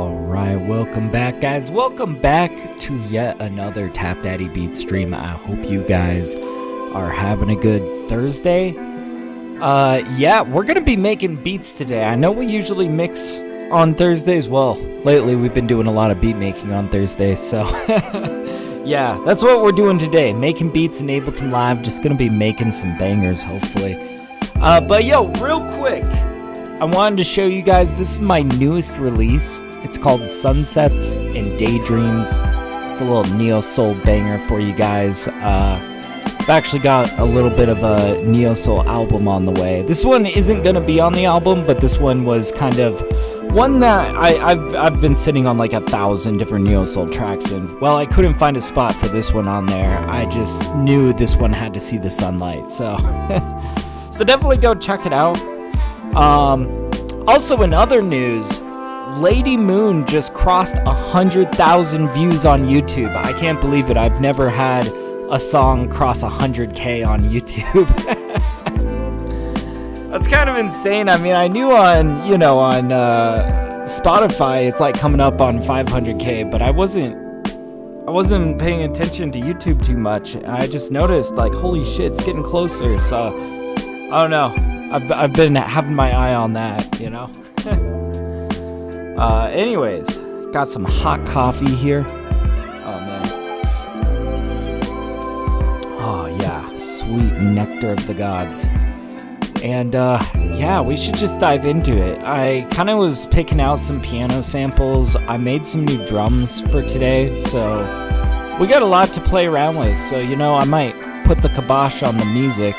Alright, welcome back, guys. Welcome back to yet another TapDaddyBeats stream. I hope you guys are having a good Thursday. Yeah, we're gonna be making beats today. I know we usually mix on Thursdays. Well, lately we've been doing a lot of beat making on Thursdays, so yeah, that's what we're doing today. Making beats in Ableton Live. Just gonna be making some bangers, hopefully. But yo, real quick, I wanted to show you guys, this is my newest release. It's called Sunsets and Daydreams. It's a little neo-soul banger for you guys. I've actually got a little bit of a neo-soul album on the way. This one isn't going to be on the album, but this one was kind of one that I've been sitting on like 1,000 different neo-soul tracks, and well, I couldn't find a spot for this one on there. I just knew this one had to see the sunlight, so so definitely go check it out. Also in other news, Lady Moon just crossed 100,000 views on YouTube. I can't believe it. I've never had a song cross 100K on YouTube. That's kind of insane. I mean, I knew on Spotify it's like coming up on 500K, but I wasn't paying attention to YouTube too much. I just noticed, like, holy shit, it's getting closer. So I don't know. I've been having my eye on that, you know. Anyways, got some hot coffee here. Oh man. Oh yeah, sweet nectar of the gods. And yeah, we should just dive into it. I kind of was picking out some piano samples. I made some new drums for today, so we got a lot to play around with. So, you know, I might put the kibosh on the music.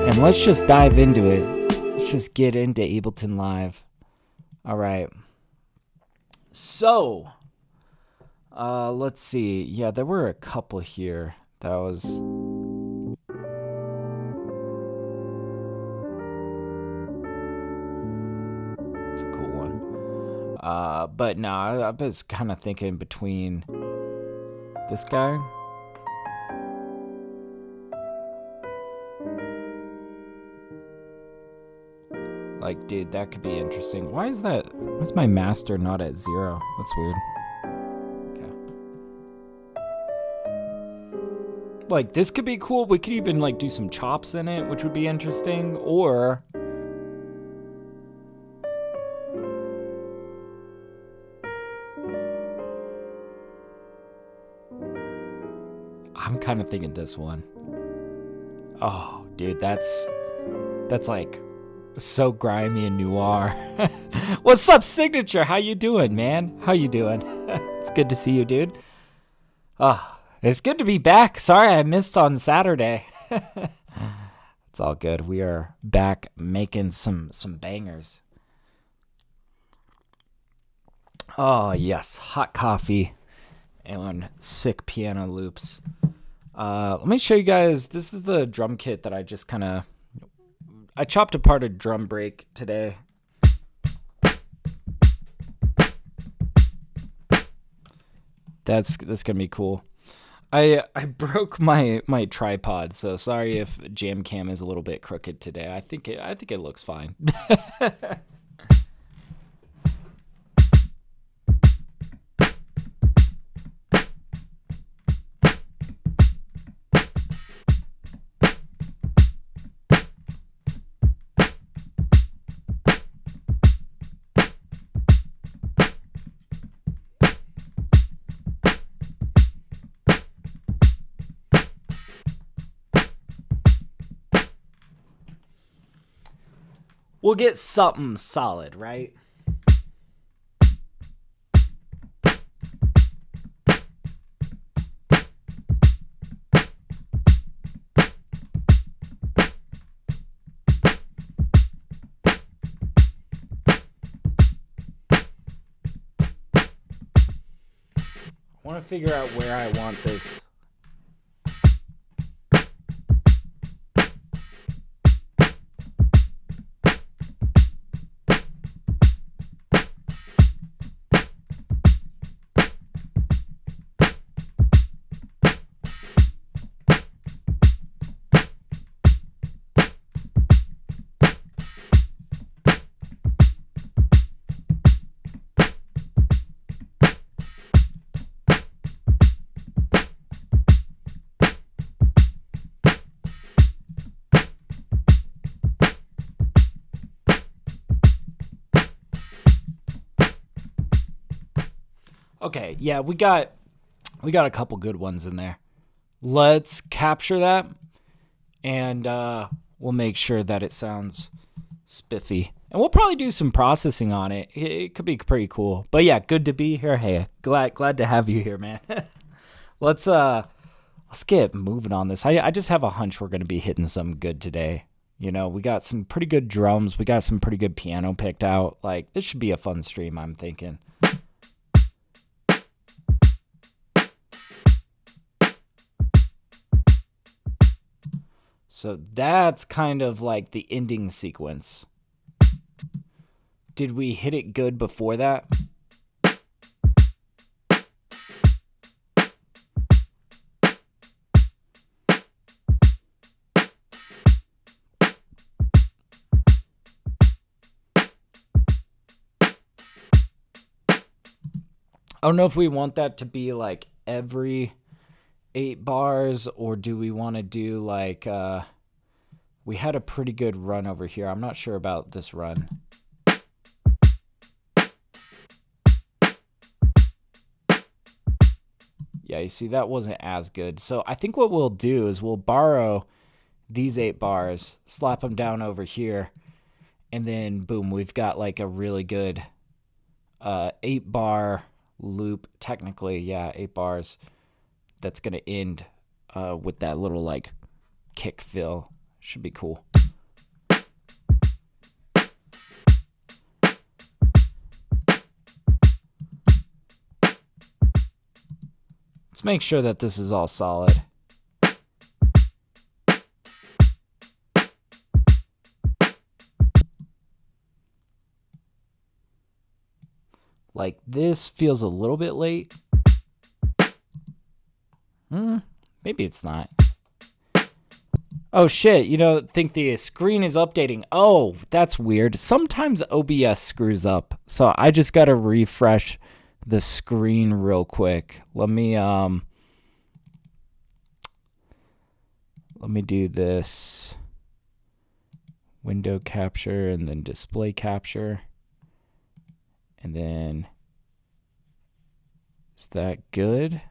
And let's just dive into it. Let's just get into Ableton Live. All right. So, let's see. Yeah, there were a couple here that I was... It's a cool one. But no, I was kind of thinking between this guy... Like, dude, that could be interesting. Why is my master not at 0? That's weird. Okay. Like, this could be cool. We could even, like, do some chops in it, which would be interesting. Or... I'm kind of thinking this one. Oh, dude, that's like... so grimy and noir. What's up, Signature? How you doing, man? How you doing? It's good to see you, dude. It's good to be back. Sorry I missed on Saturday. It's all good. We are back making some bangers. Oh yes, hot coffee and sick piano loops. Let me show you guys. This is the drum kit that I just kind of... I chopped apart a drum break today. That's gonna be cool. I broke my tripod, so sorry if jam cam is a little bit crooked today. I think it looks fine. We'll get something solid, right? I want to figure out where I want this. Okay, yeah, we got a couple good ones in there. Let's capture that, and we'll make sure that it sounds spiffy. And we'll probably do some processing on it. It could be pretty cool. But yeah, good to be here. Hey, glad to have you here, man. Let's get moving on this. I just have a hunch we're gonna be hitting some good today. You know, we got some pretty good drums. We got some pretty good piano picked out. Like, this should be a fun stream, I'm thinking. So that's kind of like the ending sequence. Did we hit it good before that? I don't know if we want that to be like every 8 bars, or do we want to do like we had a pretty good run over here. I'm not sure about this run. Yeah, you see that wasn't as good. So I think what we'll do is we'll borrow these 8 bars, slap them down over here, and then boom, we've got like a really good 8 bar loop. Technically, yeah, 8 bars. That's gonna end with that little like kick fill. Should be cool. Let's make sure that this is all solid. Like, this feels a little bit late. Maybe it's not. Oh shit, you know, think the screen is updating. Oh, that's weird. Sometimes OBS screws up. So I just gotta refresh the screen real quick. Let me do this. Window capture and then display capture. And then, is that good?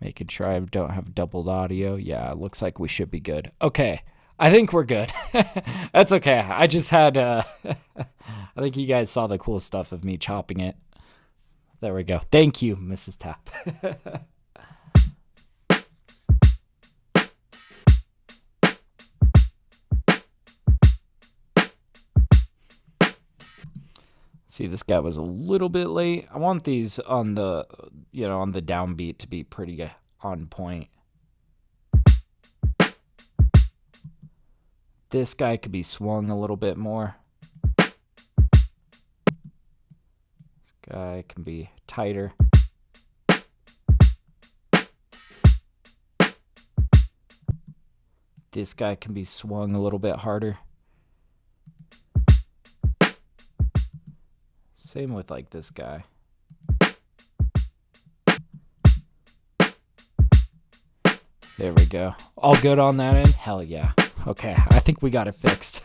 Making sure I don't have doubled audio. Yeah, it looks like we should be good. Okay, I think we're good. That's okay. I just had, I think you guys saw the cool stuff of me chopping it. There we go. Thank you, Mrs. Tap. See, this guy was a little bit late. I want these on the, you know, on the downbeat to be pretty on point. This guy could be swung a little bit more. This guy can be tighter. This guy can be swung a little bit harder. Same with like this guy. There we go. All good on that end? Hell yeah. Okay, I think we got it fixed.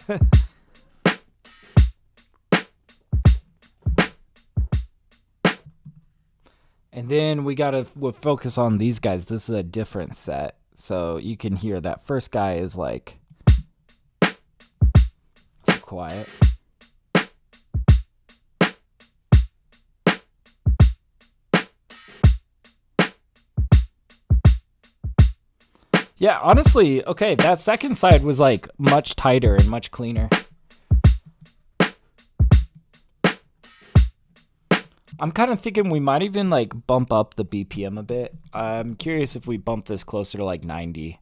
And then we'll focus on these guys. This is a different set. So you can hear that first guy is like too quiet. Yeah, honestly, okay, that second side was like much tighter and much cleaner. I'm kind of thinking we might even like bump up the BPM a bit. I'm curious if we bump this closer to like 90.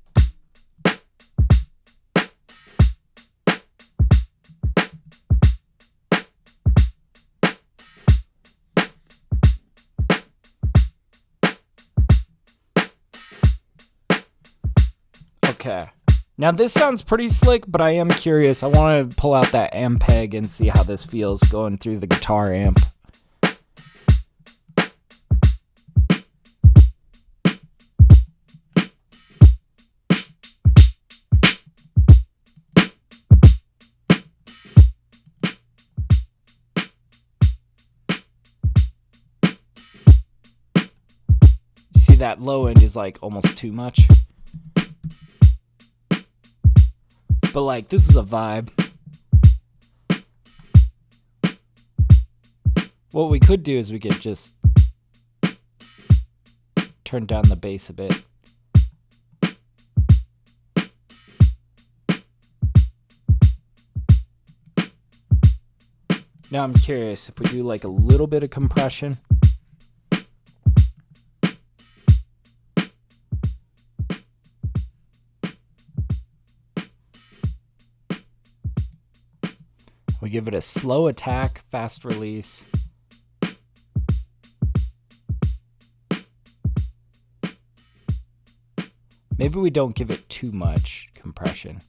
Okay. Now this sounds pretty slick, but I am curious. I want to pull out that Ampeg and see how this feels going through the guitar amp. that low end is like almost too much. But like, this is a vibe. What we could do is we could just turn down the bass a bit. Now I'm curious if we do like a little bit of compression. We give it a slow attack, fast release. Maybe we don't give it too much compression.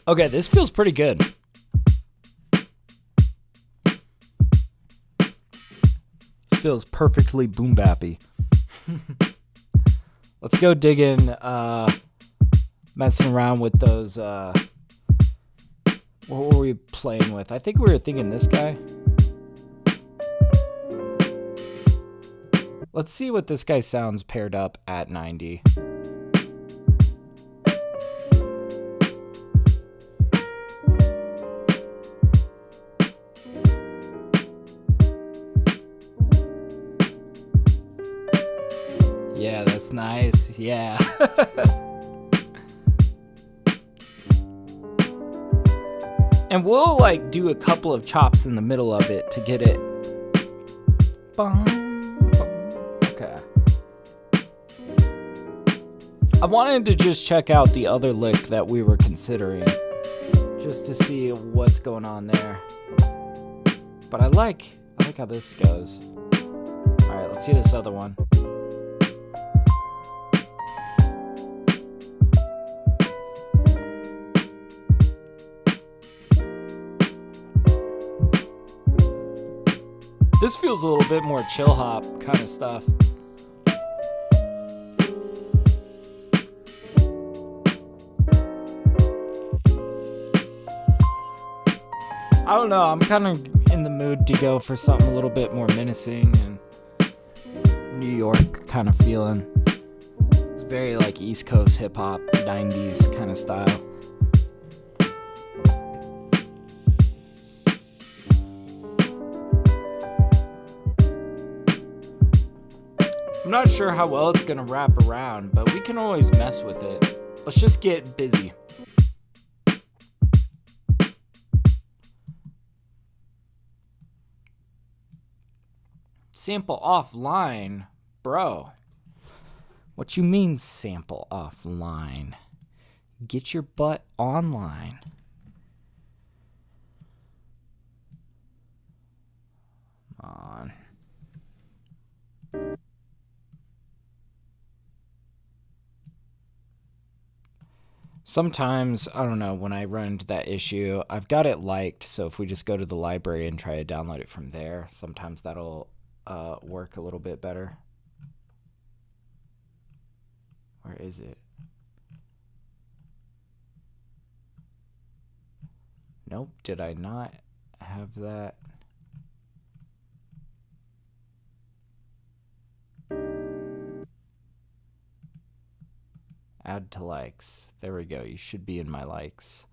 Okay, this feels pretty good. This feels perfectly boom bappy. Let's go digging, messing around with those, what were we playing with? I think we were thinking this guy. Let's see what this guy sounds paired up at 90. Yeah, that's nice. Yeah. And we'll like do a couple of chops in the middle of it to get it. Okay. I wanted to just check out the other lick that we were considering, just to see what's going on there. But I like how this goes. All right, let's see this other one. This feels a little bit more chill hop kind of stuff. I don't know, I'm kind of in the mood to go for something a little bit more menacing and New York kind of feeling. It's very like East Coast hip hop, 90s kind of style. I'm not sure how well it's gonna wrap around, but we can always mess with it. Let's just get busy. Sample offline, bro. What you mean sample offline? Get your butt online. Come on. Sometimes, I don't know, when I run into that issue, I've got it liked, so if we just go to the library and try to download it from there, sometimes that'll work a little bit better. Where is it? Nope, did I not have that? Add to likes. There we go. You should be in my likes.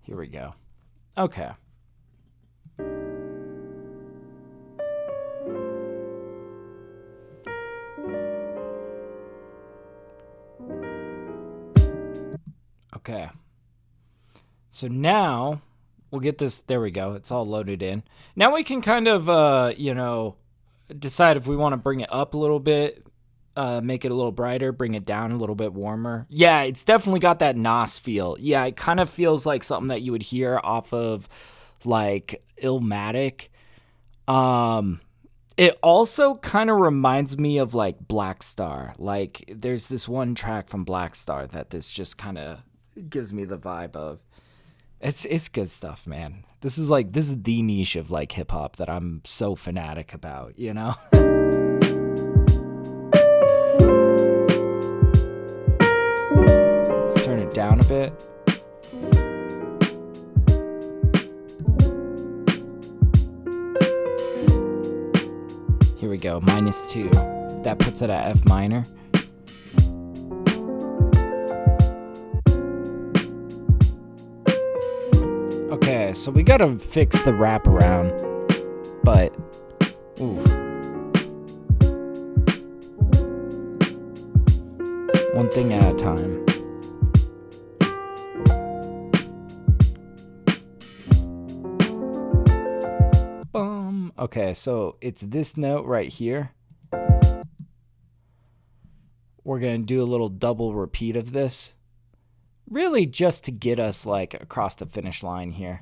Here we go. Okay. Okay. So now we'll get this. There we go. It's all loaded in. Now we can kind of, decide if we want to bring it up a little bit, make it a little brighter, bring it down a little bit warmer. Yeah, it's definitely got that NOS feel. Yeah, it kind of feels like something that you would hear off of like Illmatic. It also kind of reminds me of like Black Star. Like there's this one track from Black Star that this just kind of gives me the vibe of. It's good stuff, man. This is the niche of like hip hop that I'm so fanatic about, you know? Let's turn it down a bit. Here we go, -2. That puts it at F minor. Okay, so we gotta fix the wraparound, but ooh. One thing at a time. Okay, so it's this note right here. We're gonna do a little double repeat of this. Really just to get us like across the finish line here.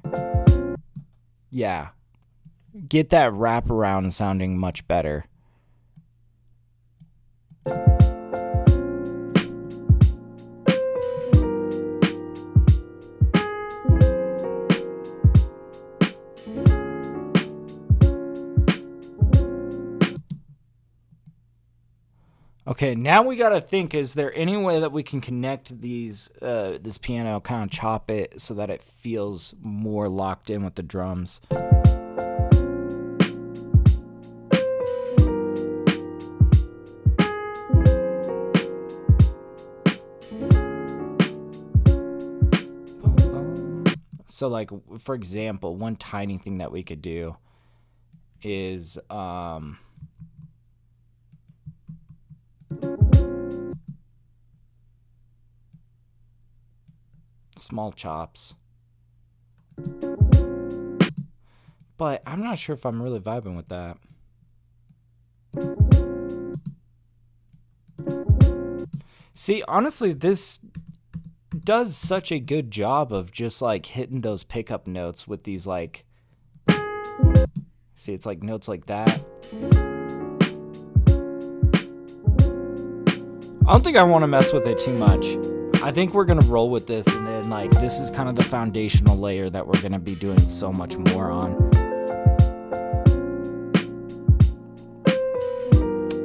Yeah. Get that wraparound sounding much better. Okay, now we gotta think, is there any way that we can connect these, this piano, kind of chop it so that it feels more locked in with the drums? So like, for example, one tiny thing that we could do is, small chops. But I'm not sure if I'm really vibing with that. See, honestly, this does such a good job of just like hitting those pickup notes with these like, see, it's like notes like that. I don't think I want to mess with it too much. I think we're going to roll with this, and then like this is kind of the foundational layer that we're going to be doing so much more on.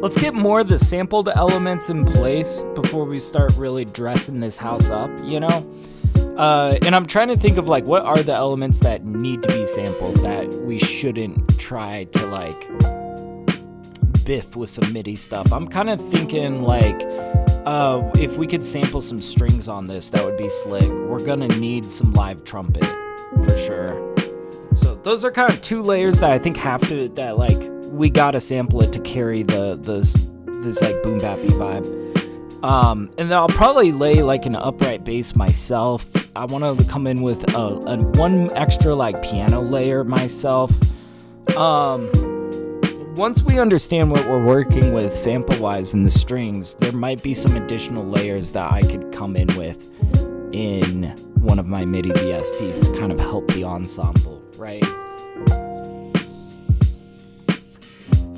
Let's get more of the sampled elements in place before we start really dressing this house up, you know? And I'm trying to think of like, what are the elements that need to be sampled that we shouldn't try to like biff with some MIDI stuff. I'm kind of thinking like, if we could sample some strings on this, that would be slick. We're gonna need some live trumpet for sure. So those are kind of two layers that I think have to, that like, we gotta sample it to carry this like boom bappy vibe. And then I'll probably lay like an upright bass myself. I want to come in with a one extra like piano layer myself. Once we understand what we're working with sample wise in the strings, there might be some additional layers that I could come in with in one of my MIDI VSTs to kind of help the ensemble, right?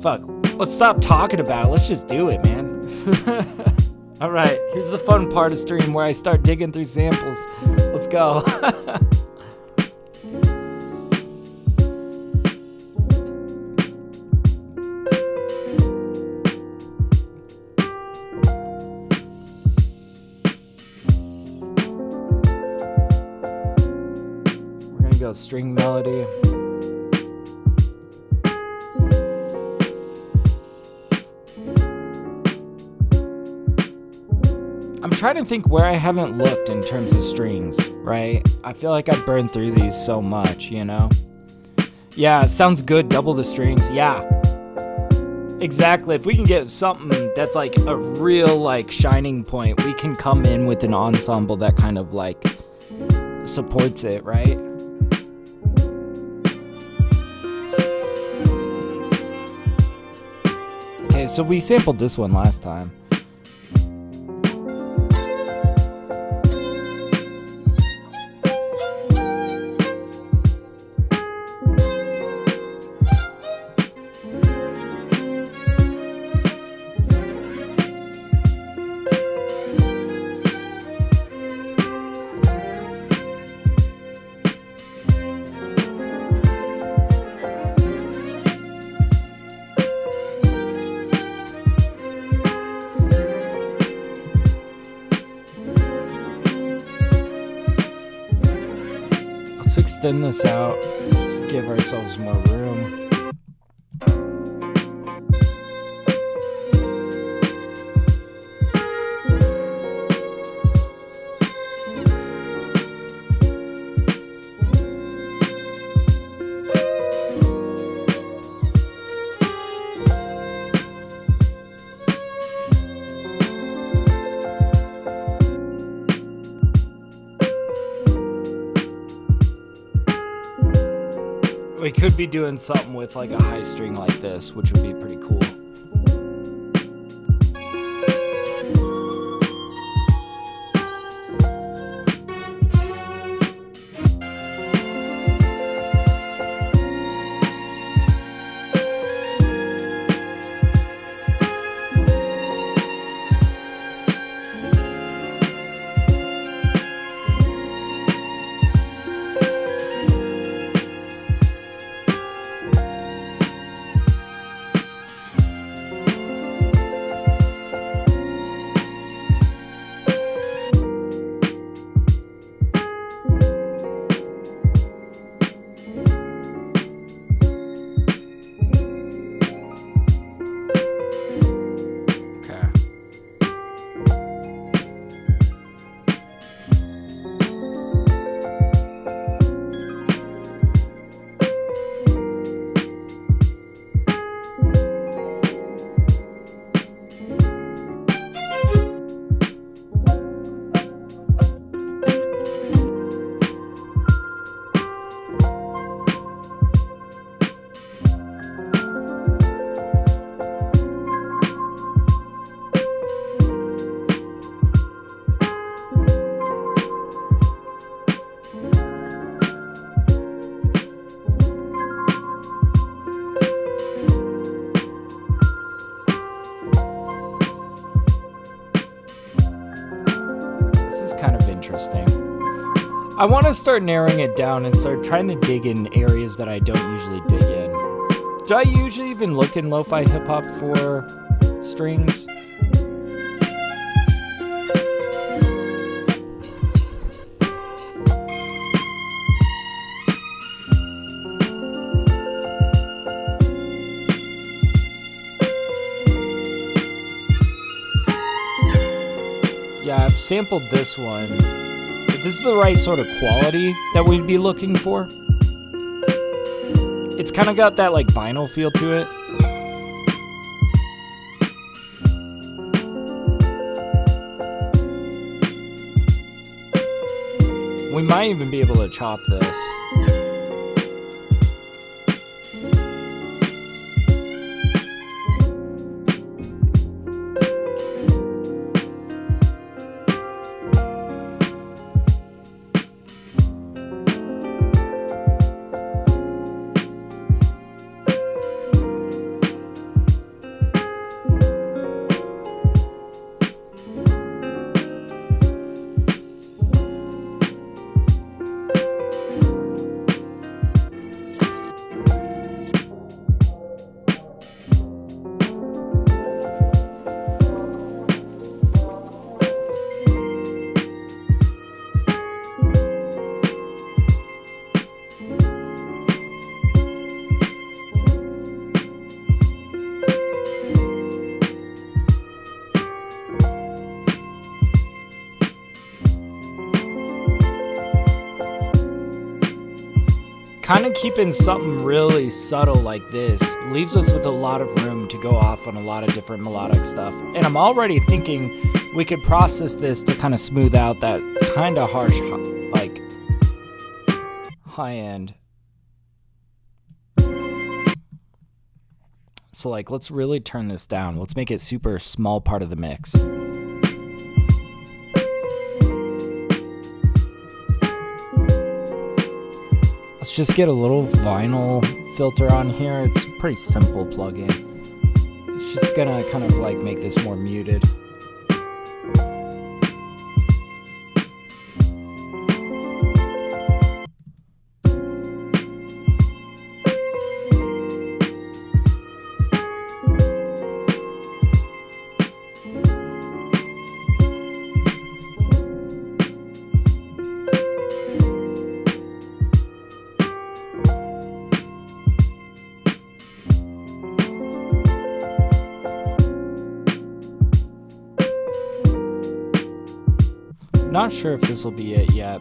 Fuck, let's stop talking about it. Let's just do it, man. All right, here's the fun part of stream where I start digging through samples. Let's go. We're gonna go string melody. I'm trying to think where I haven't looked in terms of strings, right? I feel like I burned through these so much, you know? Yeah, it sounds good, double the strings, yeah. Exactly, if we can get something that's like a real like shining point, we can come in with an ensemble that kind of like supports it, right? Okay, so we sampled this one last time. extend this out, just give ourselves more room. We could be doing something with like a high string like this, which would be pretty cool. Interesting. I want to start narrowing it down and start trying to dig in areas that I don't usually dig in. Do I usually even look in lo-fi hip-hop for strings? Yeah, I've sampled this one. If this is the right sort of quality that we'd be looking for. It's kind of got that like vinyl feel to it. We might even be able to chop this. Kind of keeping something really subtle like this leaves us with a lot of room to go off on a lot of different melodic stuff. And I'm already thinking we could process this to kind of smooth out that kind of harsh, like, high end. So like, let's really turn this down. Let's make it super small part of the mix. Let's just get a little vinyl filter on here. It's a pretty simple plugin. It's just gonna kind of like make this more muted. not sure if this will be it yet.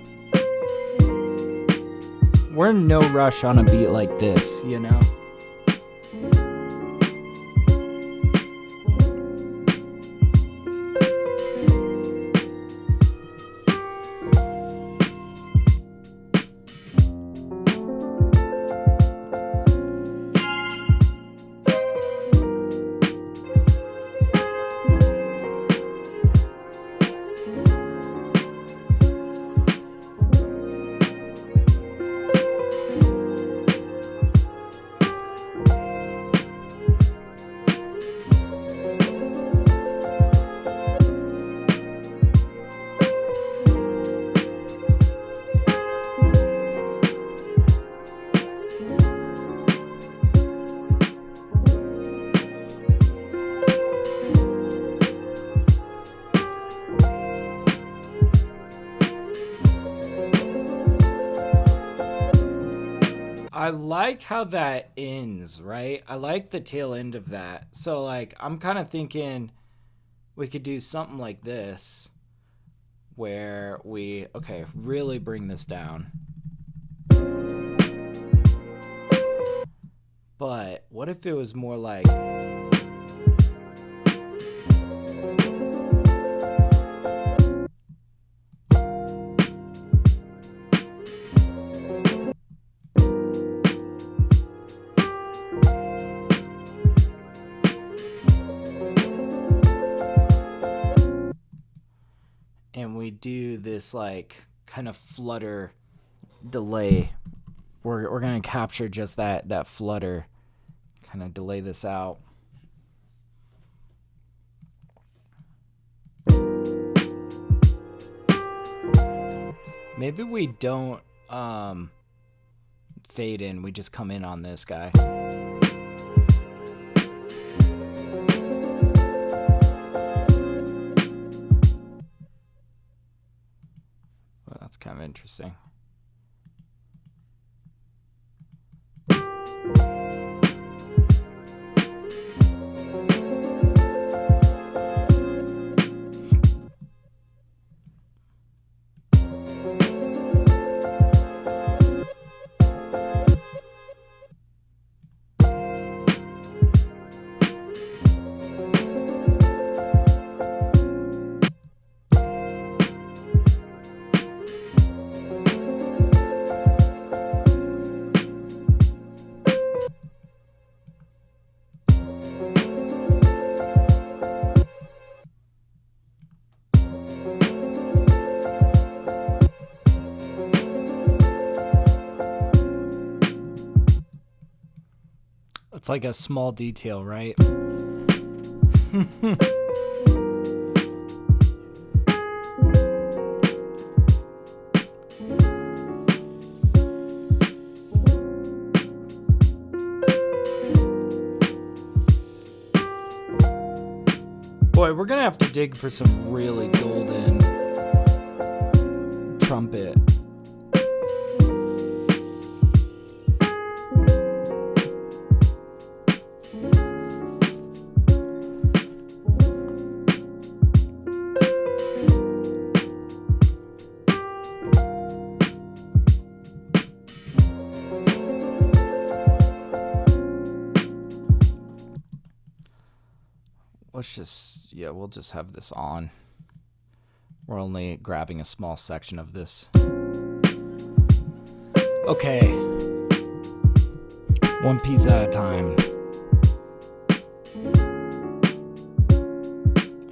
We're in no rush on a beat like this, you know? I like how that ends, right? I like the tail end of that. So, like, I'm kind of thinking we could do something like this where we, okay, really bring this down. But what if it was more like... and we do this like kind of flutter delay. We're gonna capture just that flutter, kind of delay this out. Maybe we don't fade in, we just come in on this guy. Well, that's kind of interesting. It's like a small detail, right? Boy, we're gonna have to dig for some really golden trumpet. Let's just, yeah, we'll just have this on. We're only grabbing a small section of this. Okay. One piece at a time.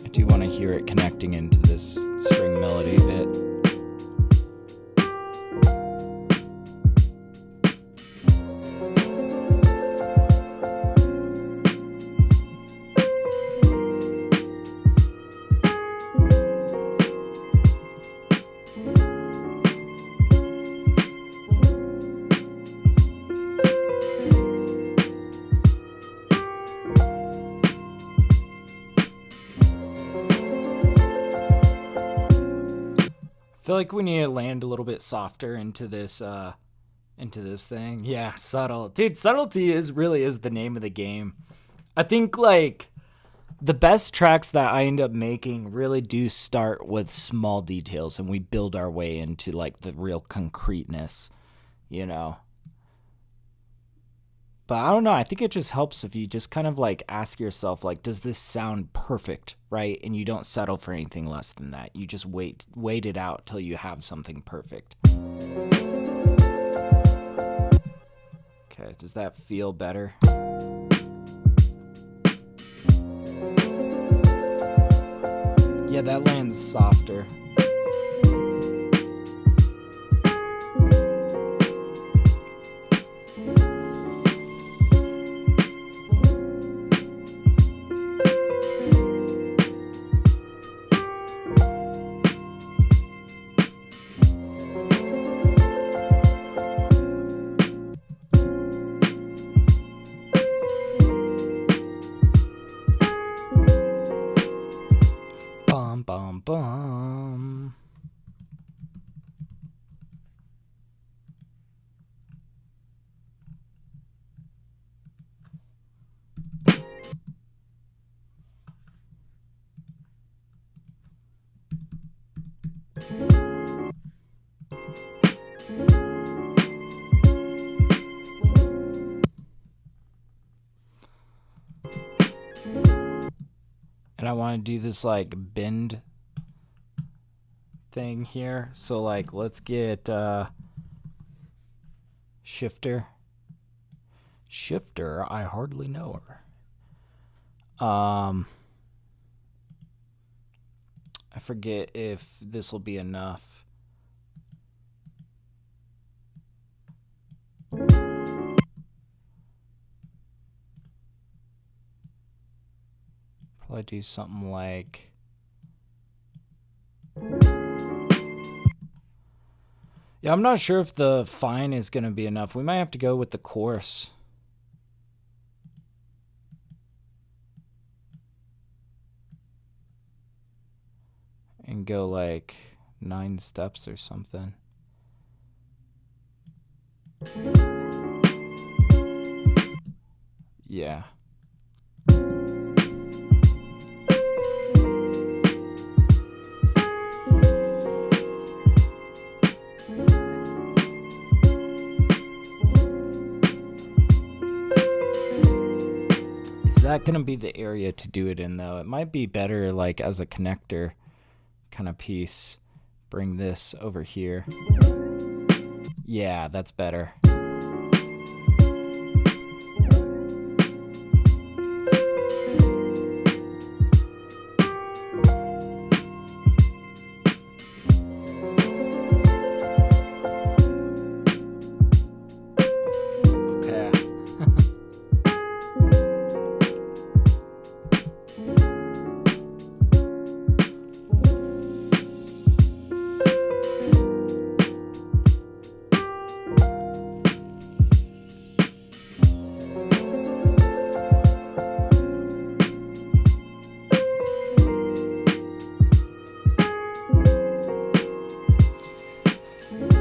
I do want to hear it connecting into this string melody a bit. I feel like we need to land a little bit softer into this thing. Yeah, subtle. Dude, subtlety really is the name of the game. I think like The best tracks that I end up making really do start with small details, and we build our way into like the real concreteness, you know. But I don't know, I think it just helps if you just kind of like ask yourself, like, does this sound perfect, right? And you don't settle for anything less than that. You just wait it out till you have something perfect. Okay, does that feel better? Yeah, that lands softer. Bum, bum, bum. And I want to do this like bend thing here. So like let's get Shifter. I hardly know her. I forget if this will be enough. Probably do something like yeah, I'm not sure if the fine is going to be enough. We might have to go with the coarse. And go like 9 steps or something. Yeah. Is that going to be the area to do it in, though? It might be better like as a connector kind of piece. Bring this over here. Yeah, that's better.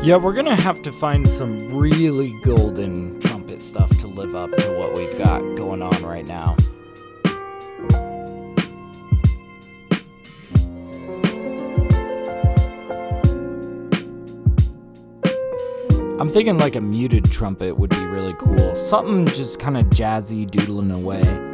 Yeah, we're gonna have to find some really golden trumpet stuff to live up to what we've got going on right now. I'm thinking like a muted trumpet would be really cool. Something just kind of jazzy doodling away.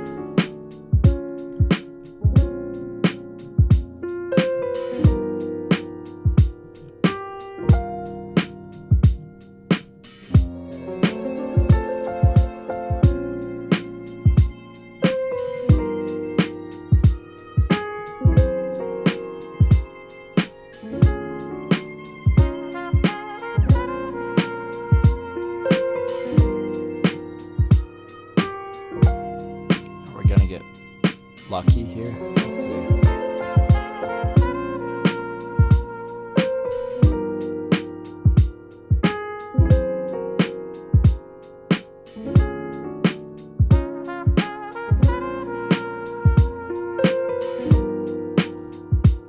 Lucky here. Let's see.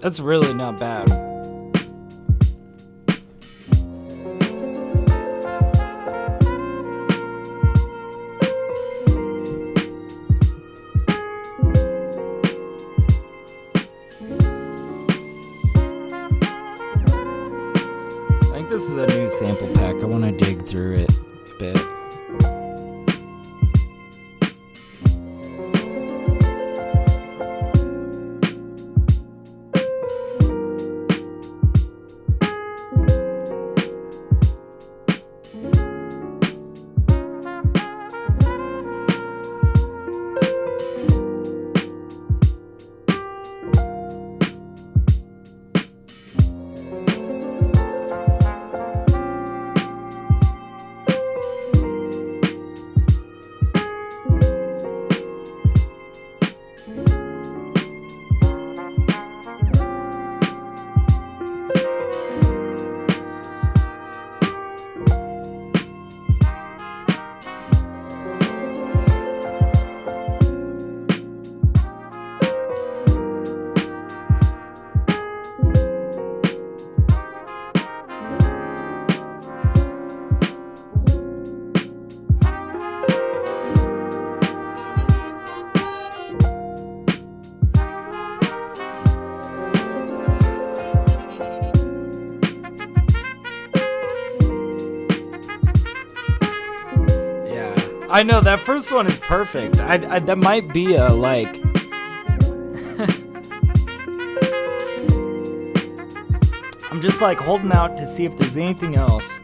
That's really not bad. this is a new sample pack. I want to dig through it a bit. I know that first one is perfect. I that might be a like. I'm just like holding out to see if there's anything else.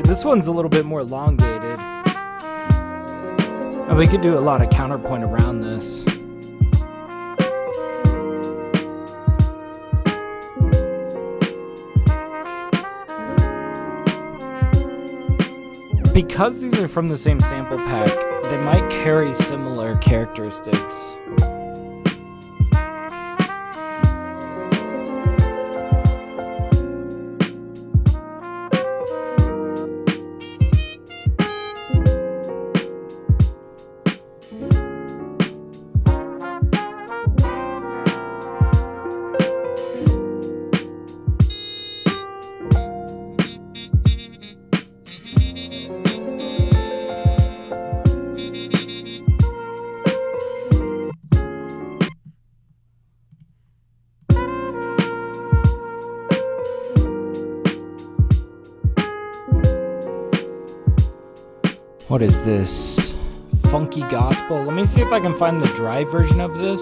This one's a little bit more elongated. And we could do a lot of counterpoint around this. Because these are from the same sample pack, they might carry similar characteristics. What is this? Funky gospel? Let me see if I can find the dry version of this.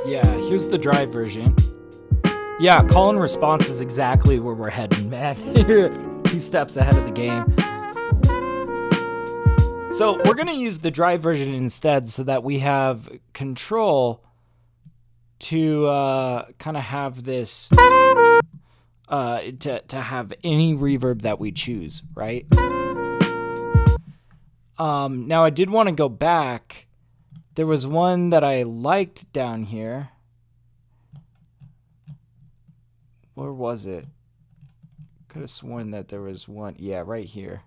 Yeah, here's the dry version. Yeah, call and response is exactly where we're heading, man. 2 steps ahead of the game. So we're gonna use the dry version instead so that we have control to kind of have this to have any reverb that we choose, right? Now I did want to go back. There was one that I liked down here. Where was it? Could have sworn that there was one. Yeah, right here.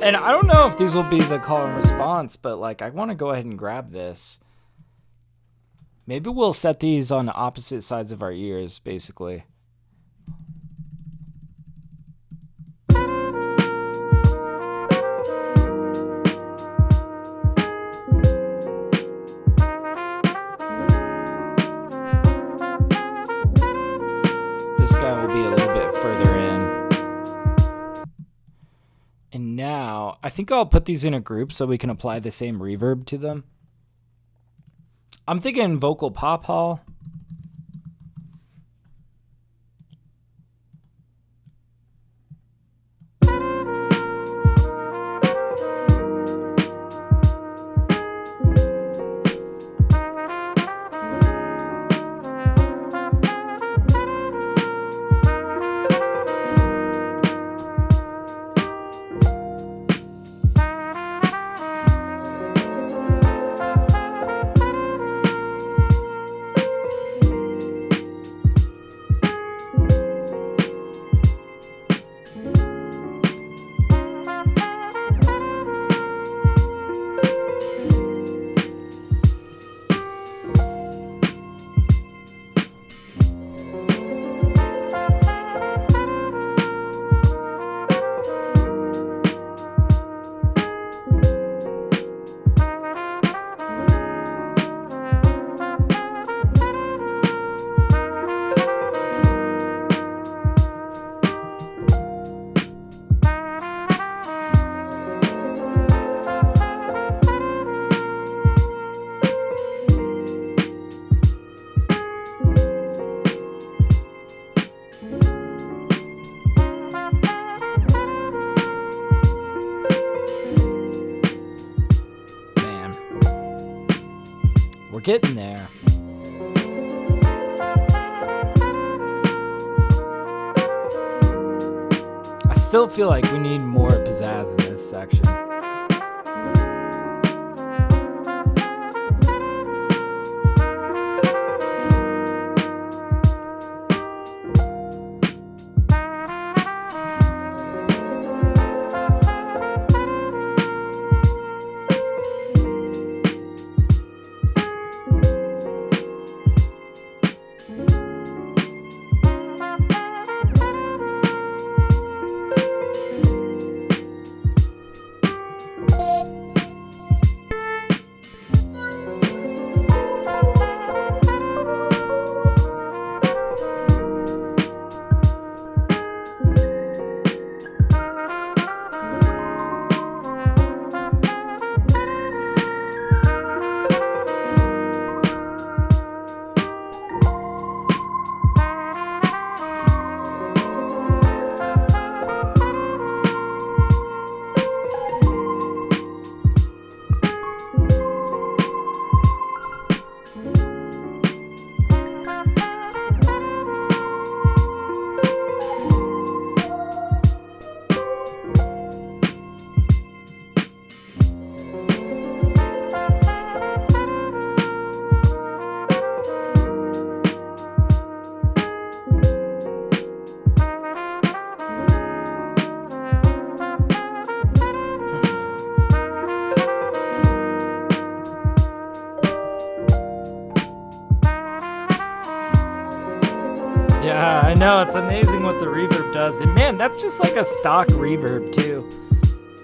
And I don't know if these will be the call and response, but like I want to go ahead and grab this. Maybe we'll set these on opposite sides of our ears, basically. This guy will be a little bit further in. And now, I think I'll put these in a group so we can apply the same reverb to them. I'm thinking vocal pop hall. Getting there. I still feel like we need more pizzazz in this section. Yeah, I know. It's amazing what the reverb does. And man, that's just like a stock reverb too.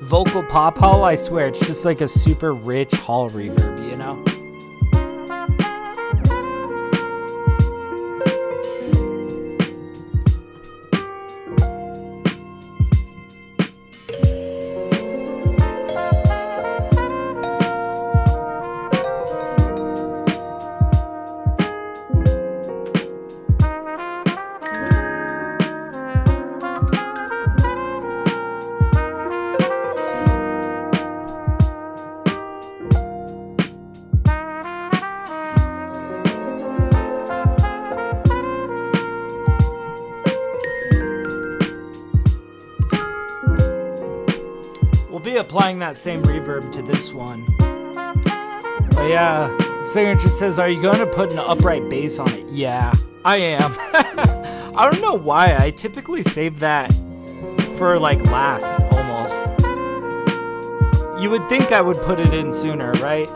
Vocal pop hall, I swear, it's just like a super rich hall reverb, you know? Be applying that same reverb to this one. But yeah, Signature says, are you going to put an upright bass on it? Yeah, I am. I don't know why. I typically save that for like last almost. You would think I would put it in sooner, right?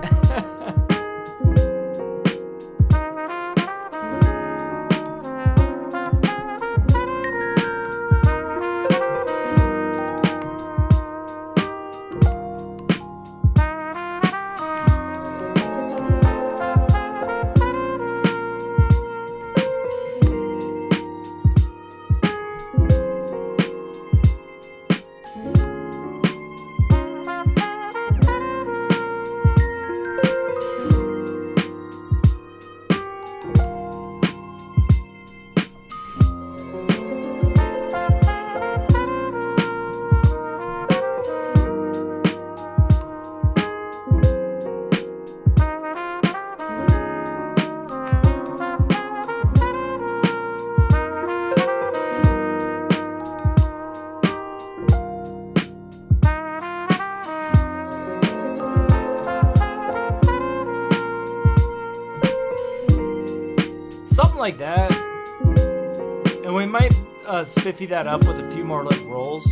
Something like that. And we might spiffy that up with a few more like rolls.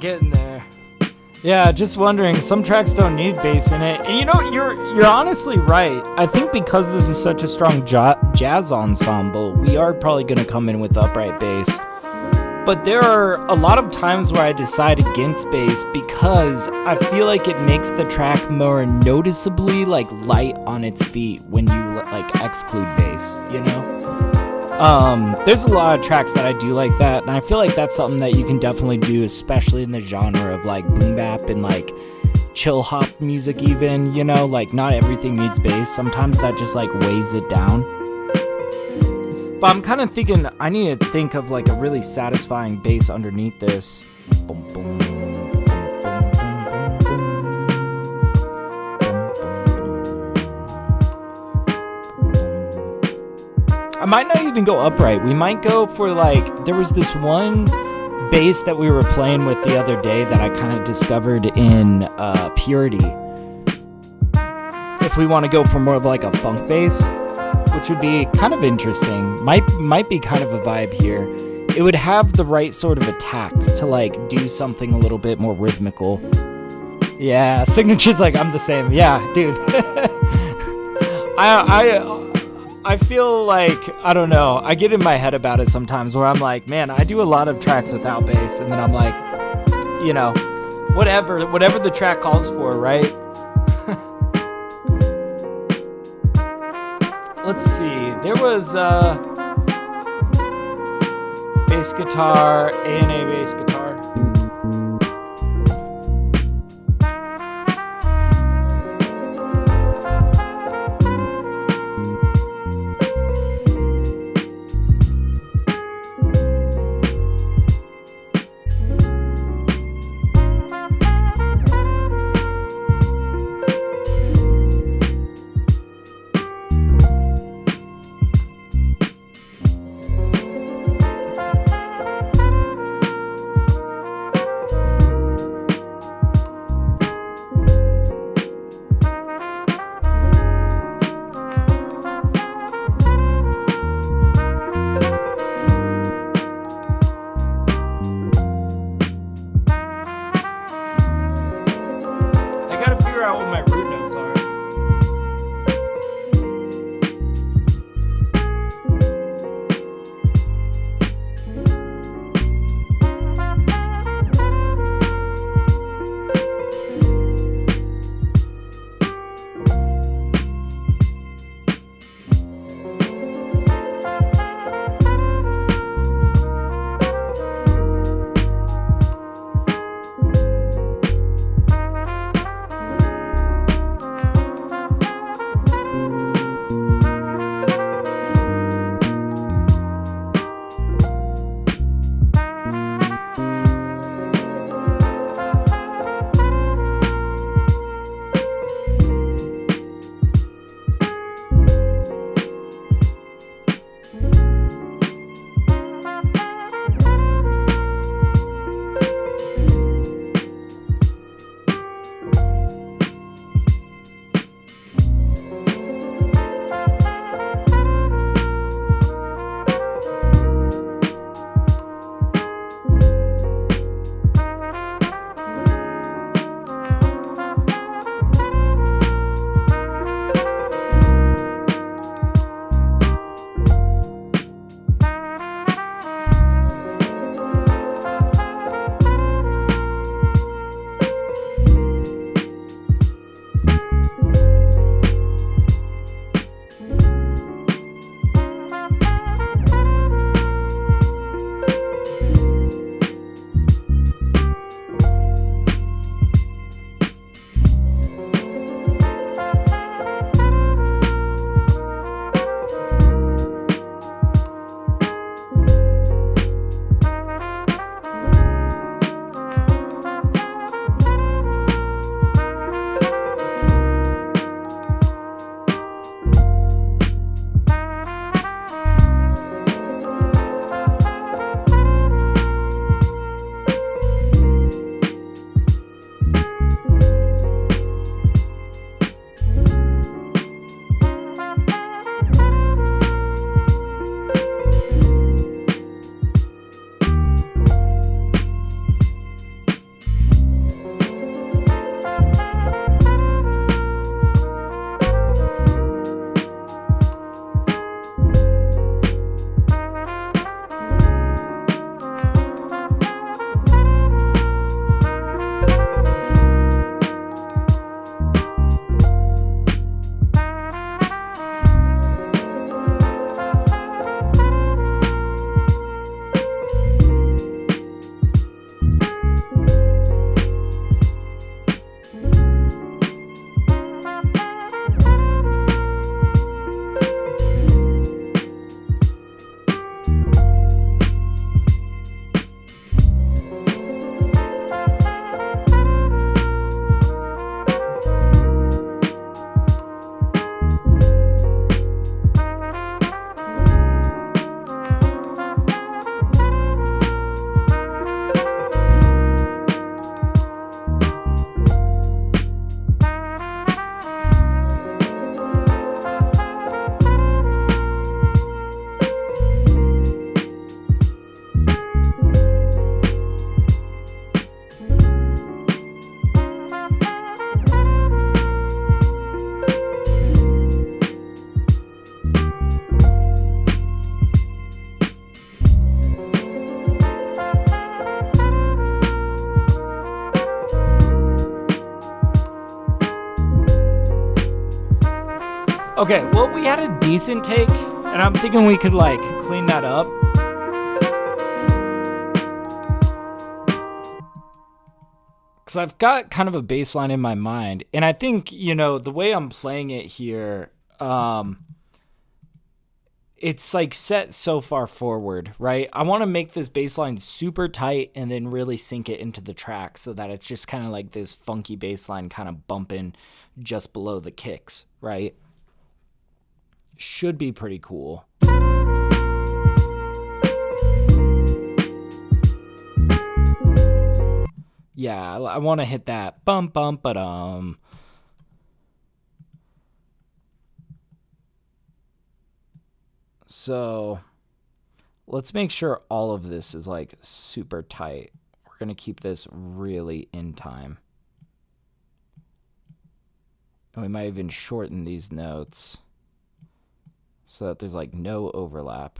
Getting there. Yeah, just wondering, some tracks don't need bass in it. And you know, you're honestly right. I think because this is such a strong jazz ensemble, we are probably going to come in with upright bass. But there are a lot of times where I decide against bass because I feel like it makes the track more noticeably like light on its feet when you like exclude bass, you know? There's a lot of tracks that I do like that, and I feel like that's something that you can definitely do, especially in the genre of like boom bap and like chill hop music even, you know, like not everything needs bass. Sometimes that just like weighs it down. But I'm kind of thinking I need to think of like a really satisfying bass underneath this. Boom, boom. I might not even go upright. We might go for like, there was this one bass that we were playing with the other day that I kind of discovered in Purity. If we want to go for more of like a funk bass, which would be kind of interesting, might be kind of a vibe here. It would have the right sort of attack to like do something a little bit more rhythmical. Yeah, Signature's like, I'm the same. Yeah, dude. I feel like, I don't know, I get in my head about it sometimes where I'm like, man, I do a lot of tracks without bass, and then I'm like, you know, whatever the track calls for, right? Let's see, there was bass guitar, A&A bass guitar. Okay, well, we had a decent take, and I'm thinking we could, like, clean that up. Because I've got kind of a bass line in my mind, and I think, you know, the way I'm playing it here, it's, like, set so far forward, right? I want to make this bass line super tight and then really sink it into the track so that it's just kind of like this funky bass line kind of bumping just below the kicks, right? Should be pretty cool. Yeah, I want to hit that bum bum ba-dum. So let's make sure all of this is like super tight. We're going to keep this really in time. And we might even shorten these notes so that there's like no overlap.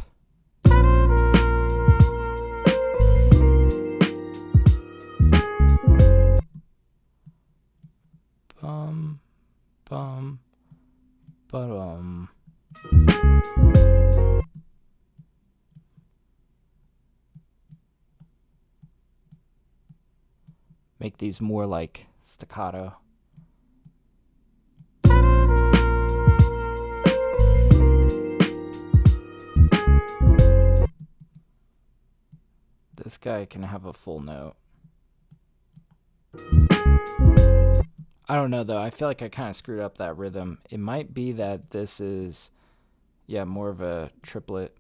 Bum, bum, ba-dum. Make these more like staccato. This guy can have a full note. I don't know though. I feel like I kind of screwed up that rhythm. It might be that this is, yeah, more of a triplet.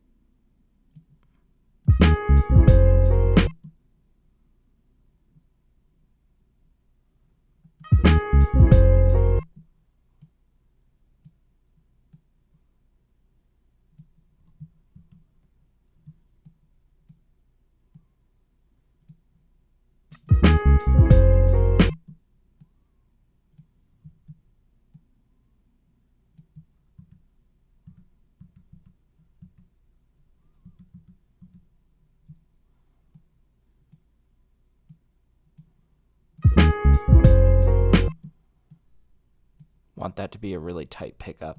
Want that to be a really tight pickup.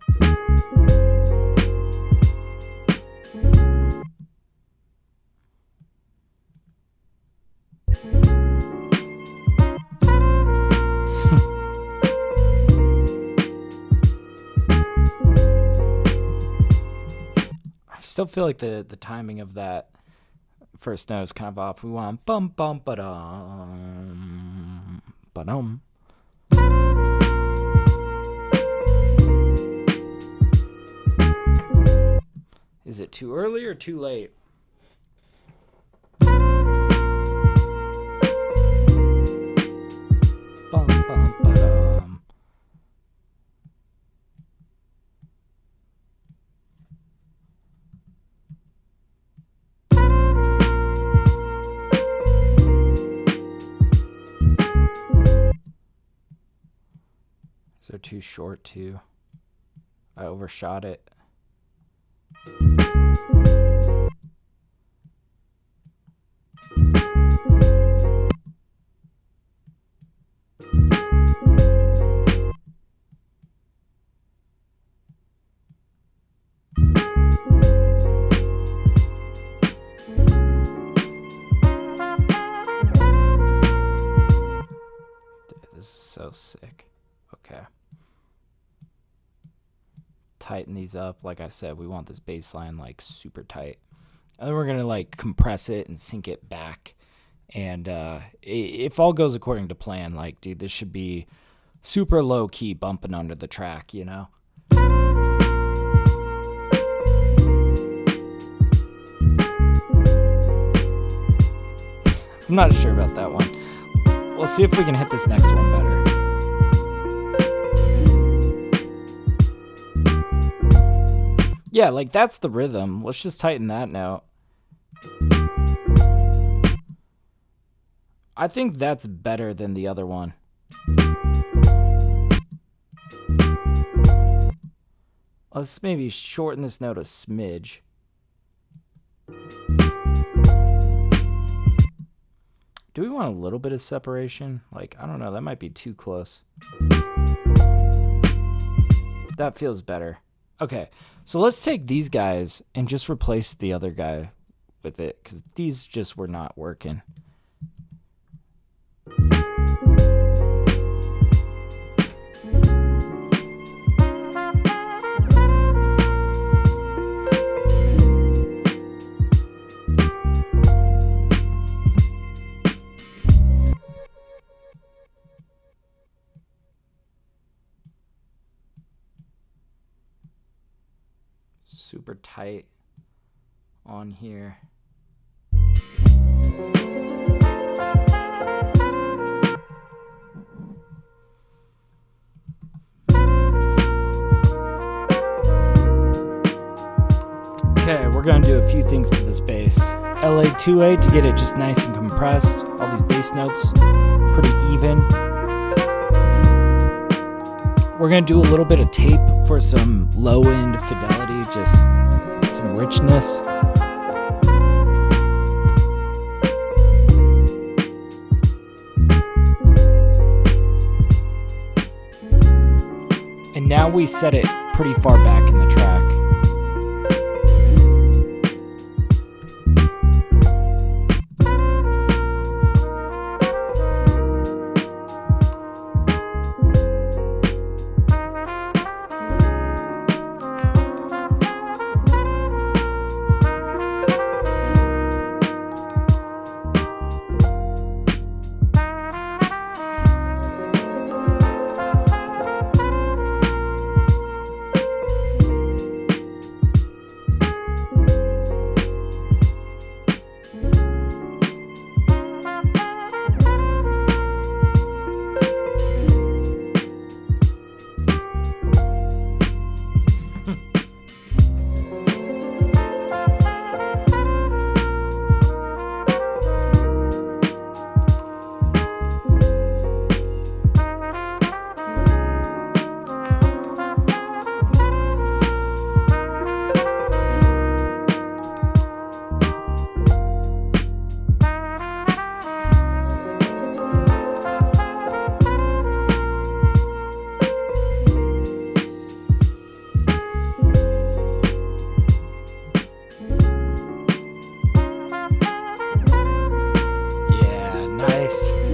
I still feel like the timing of that first note is kind of off. We want bum bum ba-dum ba-dum. Is it too early or too late? Bum bum ba-dum. Is it too short too? I overshot it. This is so sick. Okay. Tighten these up. Like I said, we want this bass line like super tight. And then we're going to like compress it and sink it back. And if all goes according to plan, like, dude, this should be super low key bumping under the track, you know? I'm not sure about that one. We'll see if we can hit this next one better. Yeah, like that's the rhythm. Let's just tighten that note. I think that's better than the other one. Let's maybe shorten this note a smidge. Do we want a little bit of separation? Like, I don't know, that might be too close. That feels better. Okay, so let's take these guys and just replace the other guy with it, because these just were not working. Super tight on here. Okay, we're gonna do a few things to this bass. LA2A to get it just nice and compressed. All these bass notes pretty even. We're gonna do a little bit of tape for some low end fidelity, just some richness. And now we set it pretty far back in the track.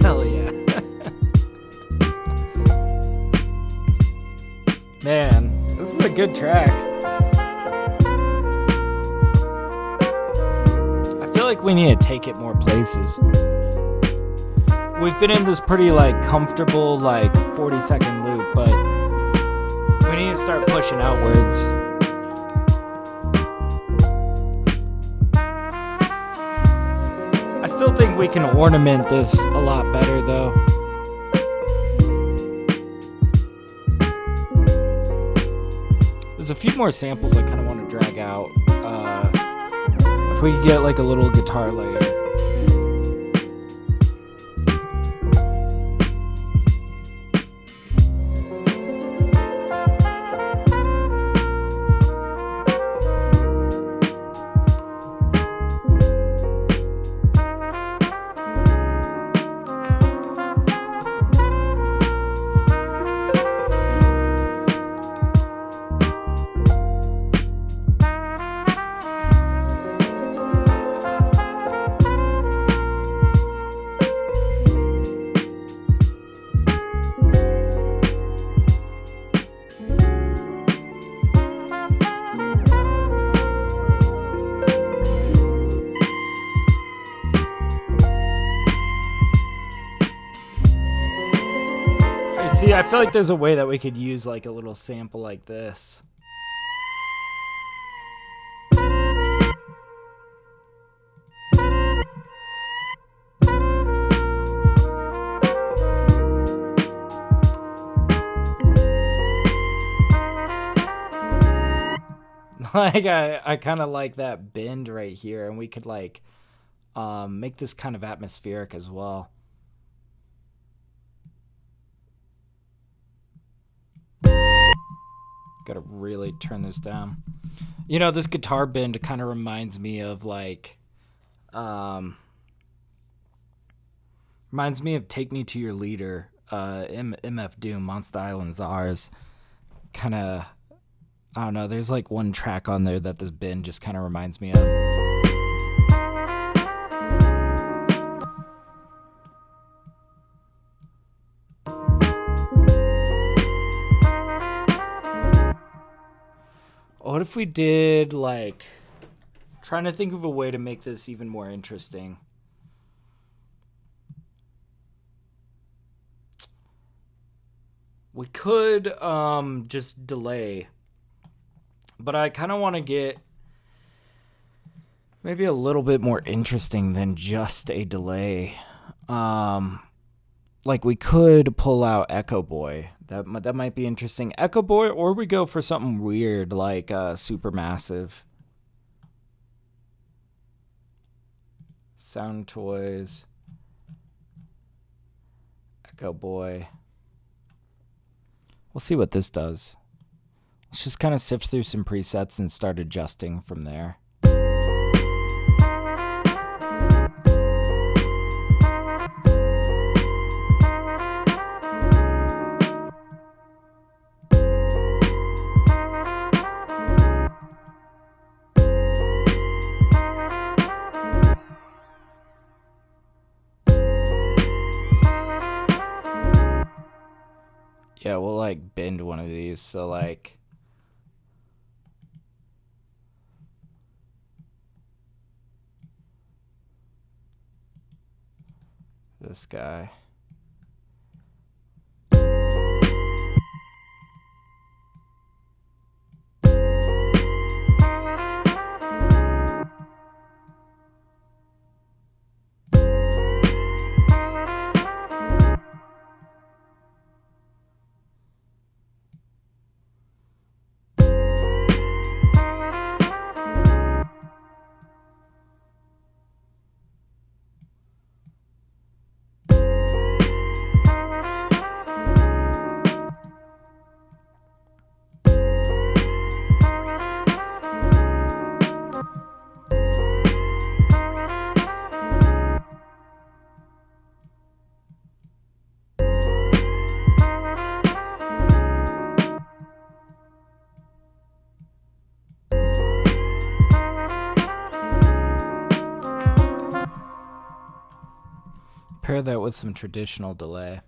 Hell yeah. Man, this is a good track. I feel like we need to take it more places. We've been in this pretty comfortable 40-second loop, but we need to start pushing outwards. I still think we can ornament this a lot better though. There's a few more samples I kind of want to drag out. If we could get a little guitar layer. See, I feel like there's a way that we could use a little sample like this. I kind of like that bend right here, and we could make this kind of atmospheric as well. Gotta really turn this down. You know, this guitar bend kind of reminds me of reminds me of Take Me to Your Leader, MF Doom, Monster Island Czars. Kind of, I don't know, there's like one track on there that this bin just kind of reminds me of. What if we did like, trying to think of a way to make this even more interesting. We could just delay, but I kind of want to get maybe a little bit more interesting than just a delay. Like we could pull out Echo Boy. That might be interesting. Echo Boy, or we go for something weird like Supermassive. Sound Toys. Echo Boy. We'll see what this does. Let's just kind of sift through some presets and start adjusting from there. Yeah, we'll like bend one of these, so like this guy. Pair that with some traditional delay.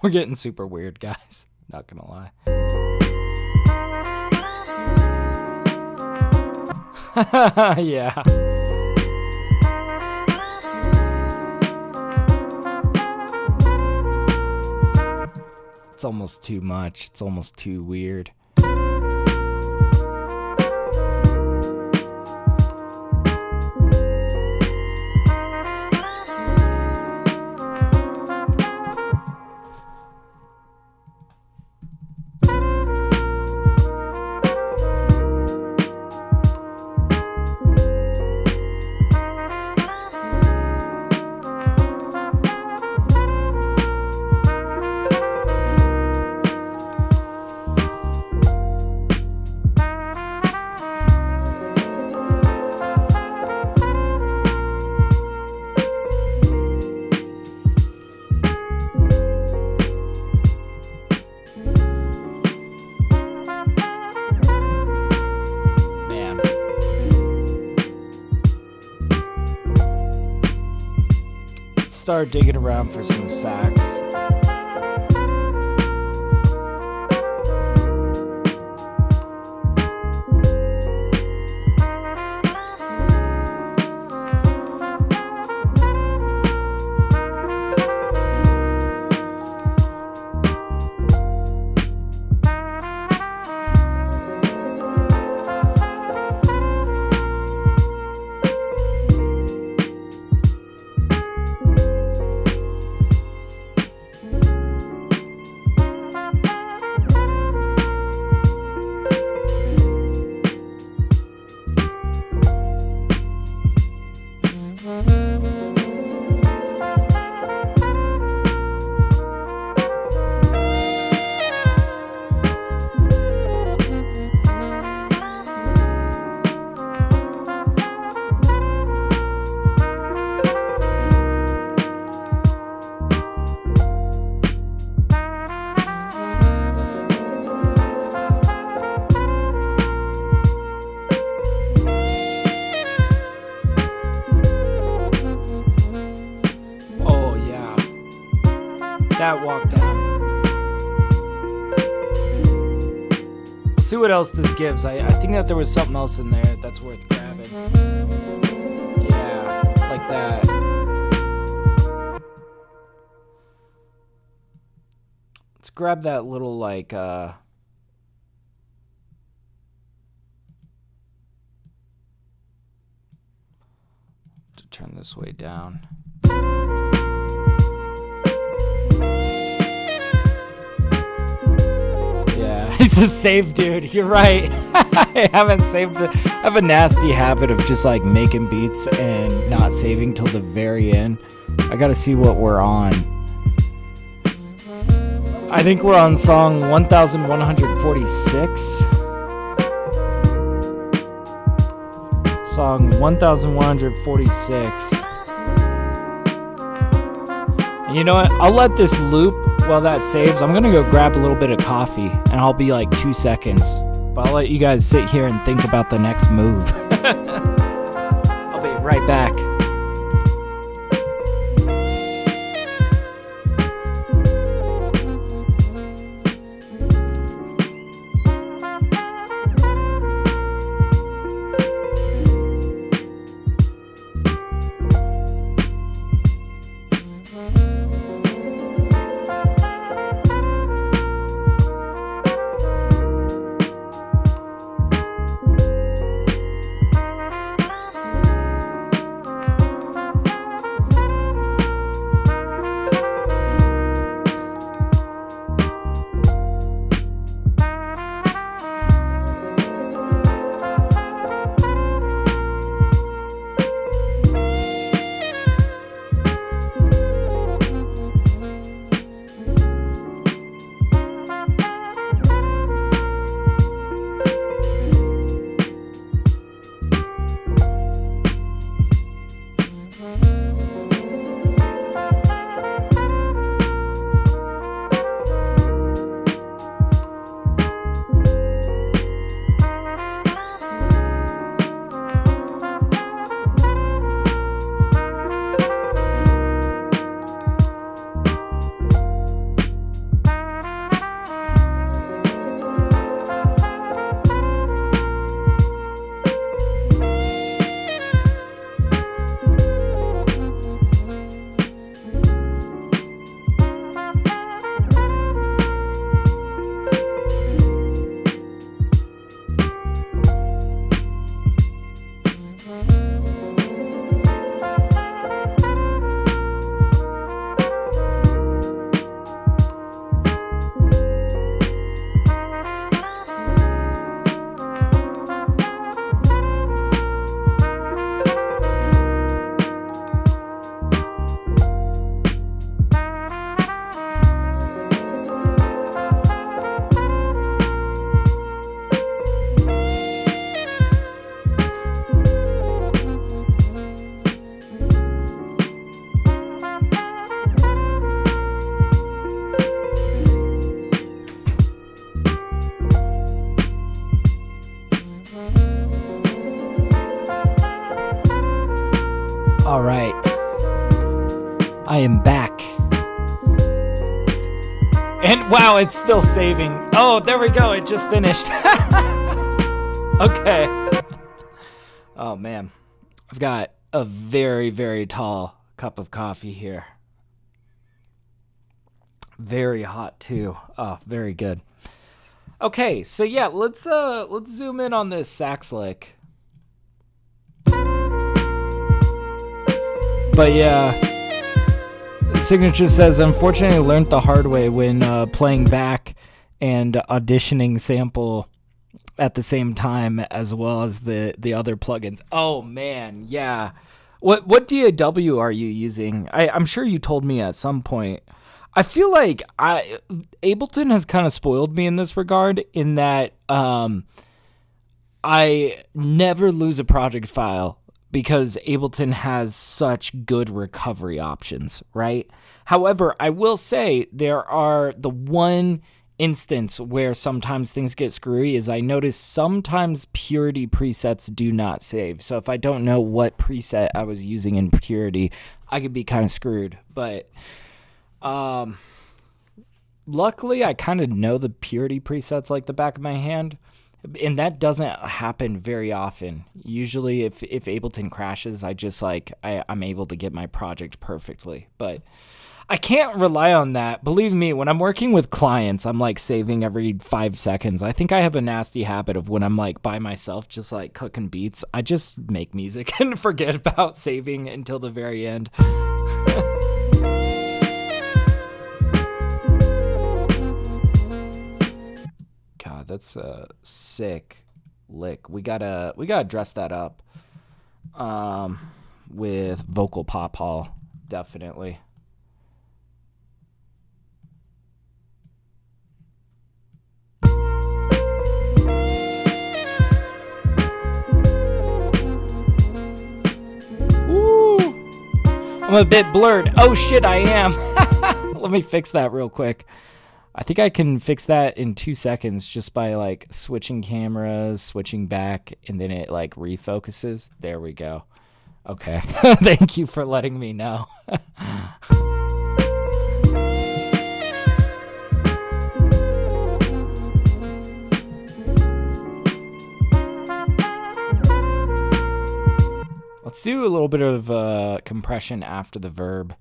We're getting super weird, guys. Not gonna lie. Yeah. It's almost too much. It's almost too weird. Start digging around for some sax. that walk down. We'll see what else this gives. I think that there was something else in there that's worth grabbing. Yeah, like that. Let's grab that little like to turn this way down. Yeah, he's a save dude. You're right. I haven't saved I have a nasty habit of just like making beats and not saving till the very end. I gotta see what we're on. I think we're on song 1146. Song 1146. And you know what? I'll let this loop while that saves. I'm gonna go grab a little bit of coffee and I'll be like 2 seconds. But I'll let you guys sit here and think about the next move. I'll be right back. All right, I am back. And wow, it's still saving. Oh, there we go. It just finished. Okay. Oh man, I've got a very, very tall cup of coffee here. Very hot too. Oh, very good. Okay, so yeah, let's zoom in on this sax lick. But yeah, Signature says, unfortunately, I learned the hard way when playing back and auditioning sample at the same time as well as the other plugins. Oh man, yeah. What DAW are you using? I'm sure you told me at some point. I feel like Ableton has kind of spoiled me in this regard, in that I never lose a project file because Ableton has such good recovery options, right? However, I will say there are the one instance where sometimes things get screwy is I notice sometimes Purity presets do not save. So if I don't know what preset I was using in Purity, I could be kind of screwed. But luckily, I kind of know the purity presets like the back of my hand, and that doesn't happen very often. Usually, if Ableton crashes, I just like I'm able to get my project perfectly, but I can't rely on that. Believe me, when I'm working with clients, I'm like saving every 5 seconds. I think I have a nasty habit of when I'm like by myself, just like cooking beats, I just make music and forget about saving until the very end. God, that's a sick lick. We gotta dress that up with vocal pop hall, definitely. I'm a bit blurred. Oh shit, I am. Let me fix that real quick. I think I can fix that in 2 seconds just by like switching cameras, switching back, and then it like refocuses. There we go. Okay. Thank you for letting me know. Let's do a little bit of compression after the verb.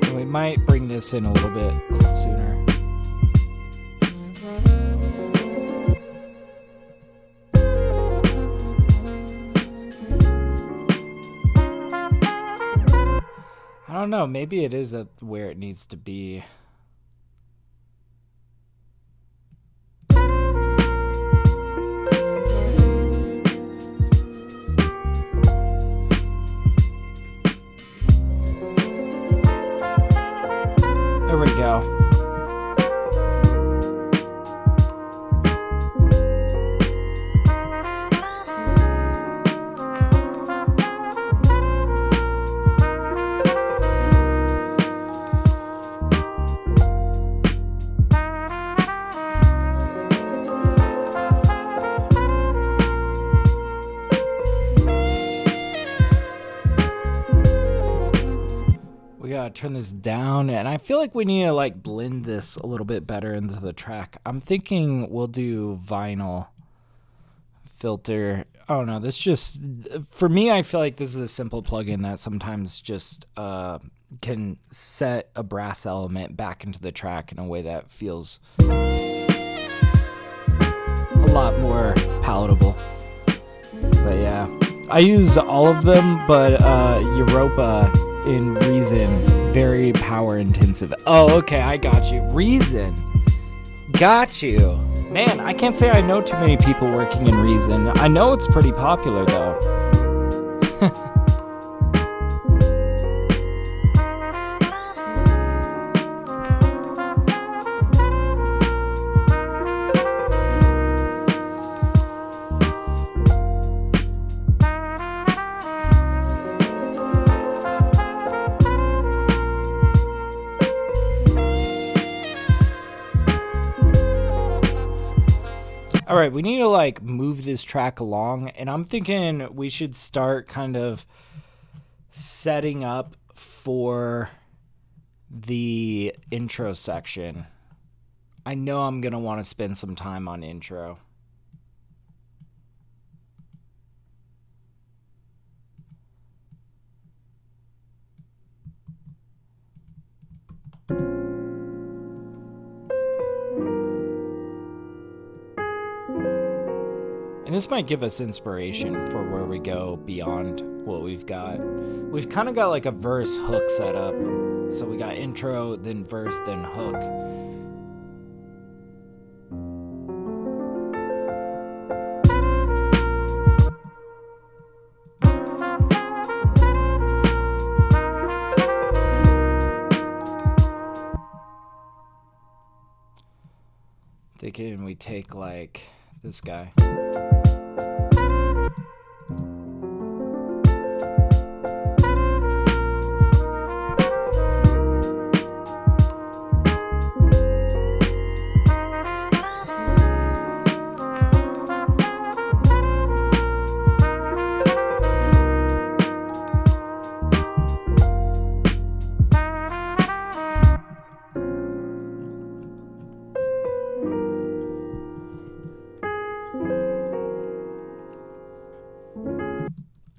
And we might bring this in a little bit sooner. I don't know, maybe it is where it needs to be. There we go. Turn this down, and I feel like we need to like blend this a little bit better into the track. I'm thinking we'll do vinyl filter. I don't know, this just, for me, I feel like this is a simple plugin that sometimes just can set a brass element back into the track in a way that feels a lot more palatable. But yeah, I use all of them, but Europa in Reason, very power intensive. Oh, okay, I got you. Reason. Got you. Man, I can't say I know too many people working in Reason. I know it's pretty popular though. All right, we need to like move this track along, and I'm thinking we should start kind of setting up for the intro section. I know I'm going to want to spend some time on intro. And this might give us inspiration for where we go beyond what we've got. We've kind of got like a verse hook set up. So we got intro, then verse, then hook. Thinking we take like this guy.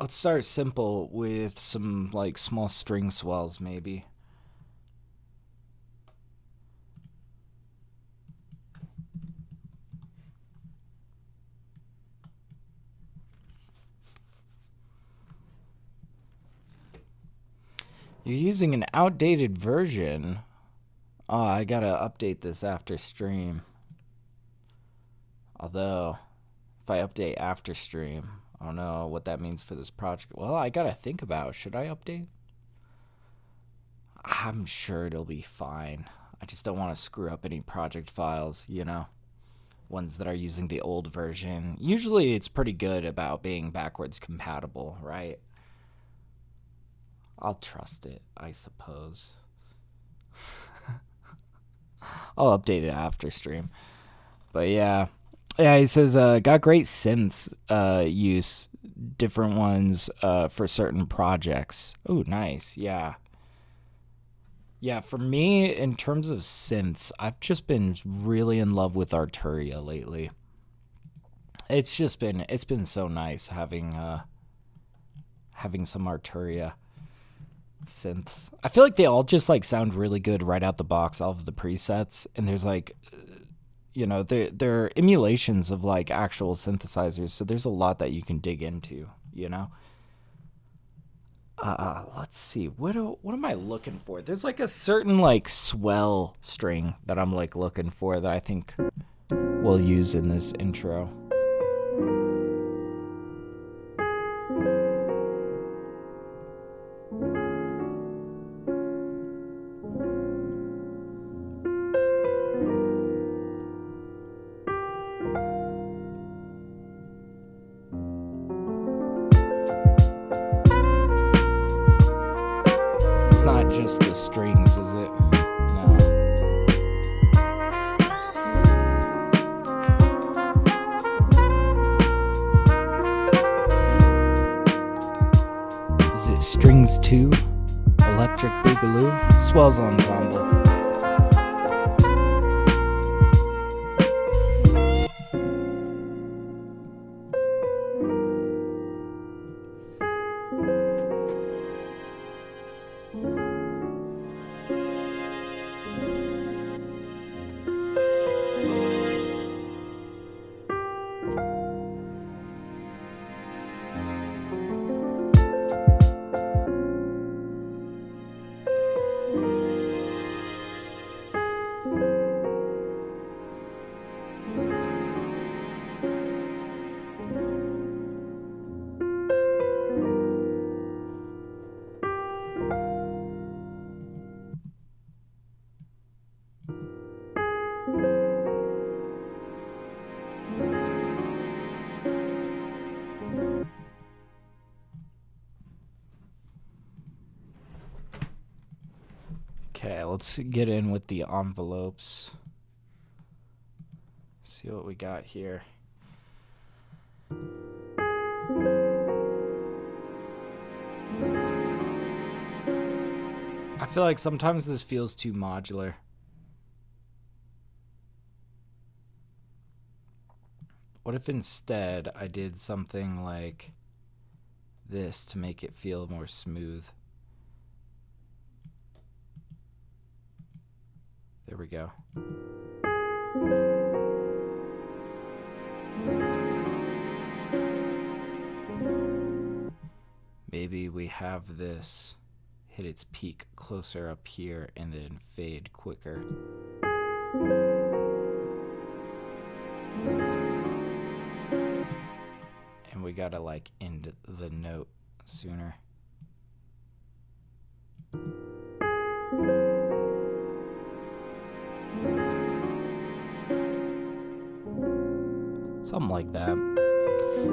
Let's start simple with some like small string swells maybe. You're using an outdated version. Oh, I gotta update this after stream. Although, if I update after stream, I don't know what that means for this project. Well, I gotta think about, should I update? I'm sure it'll be fine. I just don't want to screw up any project files, you know? Ones that are using the old version. Usually it's pretty good about being backwards compatible, right? I'll trust it, I suppose. I'll update it after stream. But yeah. Yeah, he says, got great synths use. Different ones for certain projects. Oh, nice. Yeah. Yeah, for me, in terms of synths, I've just been really in love with Arturia lately. It's been so nice having some Arturia synths. I feel like they all just like sound really good right out the box, all of the presets, and there's like, you know, they're emulations of like actual synthesizers, so there's a lot that you can dig into, you know. Let's see, what am I looking for? There's like a certain like swell string that I'm like looking for that I think we'll use in this intro. Not just the strings, is it? No. Is it Strings 2? Electric Boogaloo? Swells Ensemble. Okay, let's get in with the envelopes. See what we got here. I feel like sometimes this feels too modular. What if instead I did something like this to make it feel more smooth? There we go. Maybe we have this hit its peak closer up here and then fade quicker. And we gotta like end the note sooner. Something like that.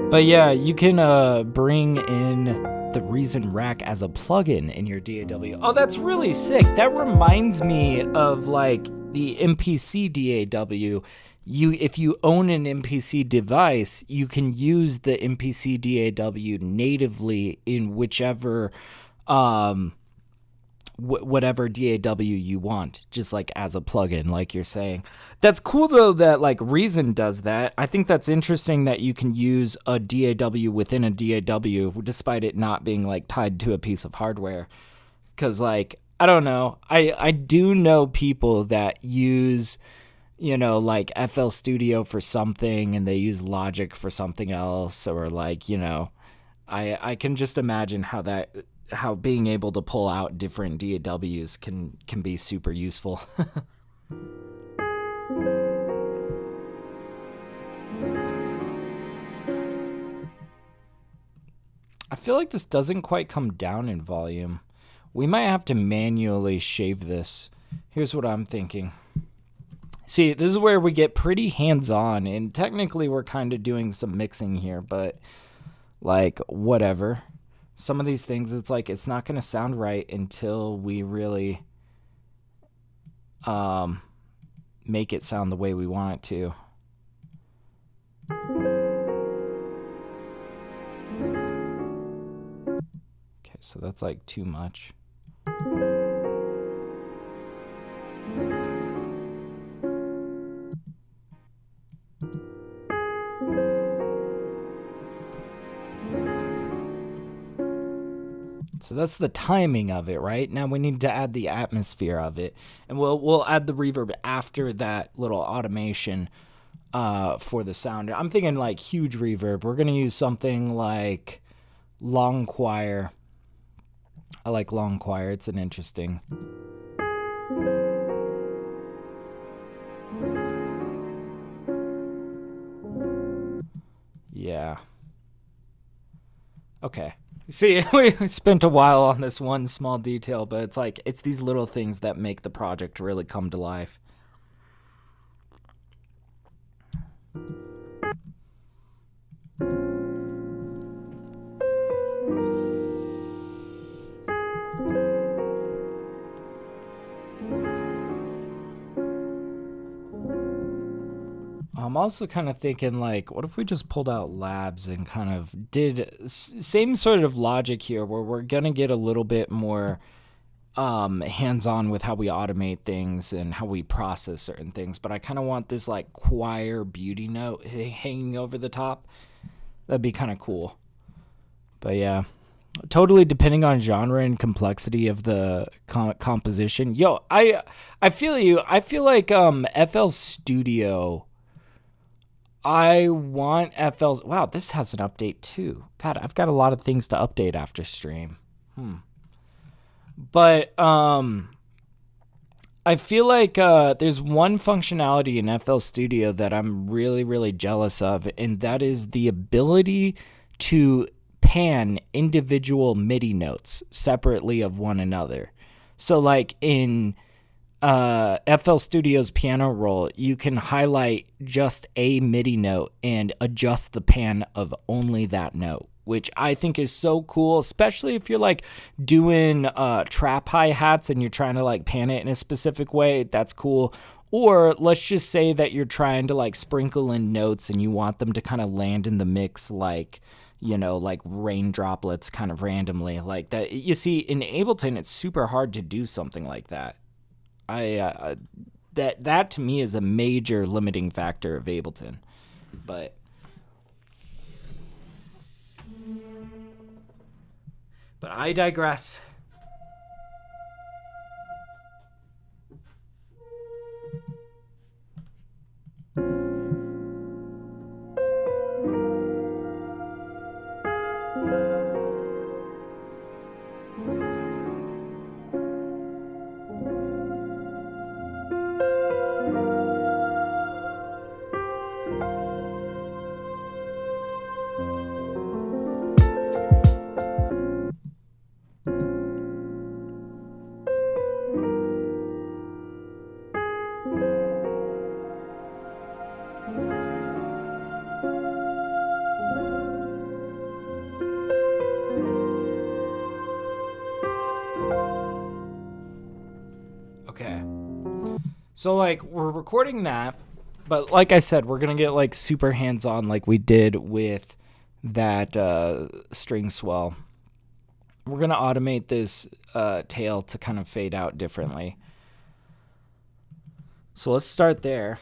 But yeah, you can bring in the Reason Rack as a plugin in your DAW. Oh, that's really sick. That reminds me of like the MPC DAW. If you own an MPC device, you can use the MPC DAW natively in whichever whatever DAW you want, just like as a plugin, like you're saying. That's cool though that like Reason does that. I think that's interesting that you can use a DAW within a DAW despite it not being like tied to a piece of hardware. Because like, I don't know, I do know people that use, you know, like FL Studio for something and they use Logic for something else, or like, you know, I can just imagine how being able to pull out different DAWs can be super useful. I feel like this doesn't quite come down in volume. We might have to manually shave this. Here's what I'm thinking. See, this is where we get pretty hands-on, and technically we're kind of doing some mixing here, but like whatever. Some of these things, it's like it's not going to sound right until we really make it sound the way we want it to. Okay, so that's like too much. So that's the timing of it, right? Now we need to add the atmosphere of it, and we'll add the reverb after that little automation for the sound. I'm thinking like huge reverb. We're gonna use something like Inquire. I like Inquire. It's an interesting. Yeah. Okay. See, we spent a while on this one small detail, but it's like, it's these little things that make the project really come to life. I'm also kind of thinking like, what if we just pulled out labs and kind of did same sort of logic here where we're going to get a little bit more hands-on with how we automate things and how we process certain things. But I kind of want this like choir beauty note hanging over the top. That'd be kind of cool. But yeah, totally depending on genre and complexity of the composition. Yo, I feel you. I feel like FL Studio... I want FL's... Wow, this has an update too. God, I've got a lot of things to update after stream. But I feel like there's one functionality in FL Studio that I'm really, really jealous of, and that is the ability to pan individual MIDI notes separately of one another. So like in... FL Studio's piano roll, you can highlight just a MIDI note and adjust the pan of only that note, which I think is so cool, especially if you're like doing trap hi-hats and you're trying to like pan it in a specific way. That's cool. Or let's just say that you're trying to like sprinkle in notes and you want them to kind of land in the mix like, you know, like rain droplets kind of randomly like that. You see, in Ableton, it's super hard to do something like that. That to me is a major limiting factor of Ableton, but I digress. Okay. So like we're recording that, but like I said, we're going to get like super hands-on like we did with that string swell. we're going to automate this tail to kind of fade out differently. So let's start there.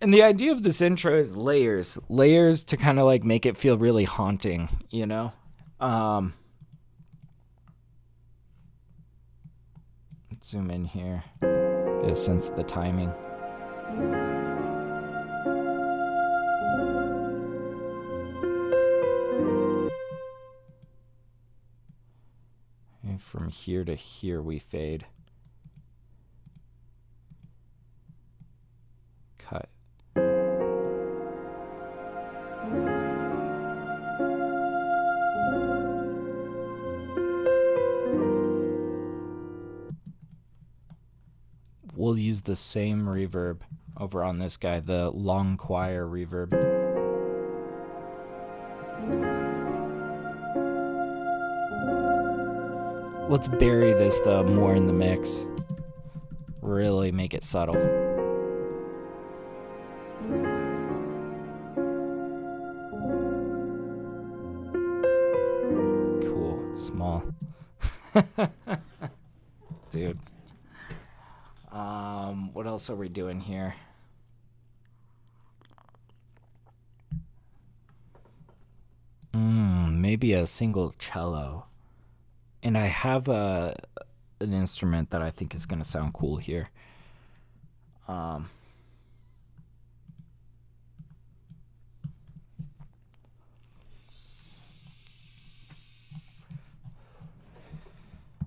And the idea of this intro is layers. Layers to kind of like make it feel really haunting, you know? Let's zoom in here. Get a sense of the timing. And from here to here we fade. Cut. We'll use the same reverb over on this guy, the long choir reverb. Let's bury this though more in the mix. Really make it subtle. Cool, small. Dude. What else are we doing here? Maybe a single cello. And I have an instrument that I think is going to sound cool here.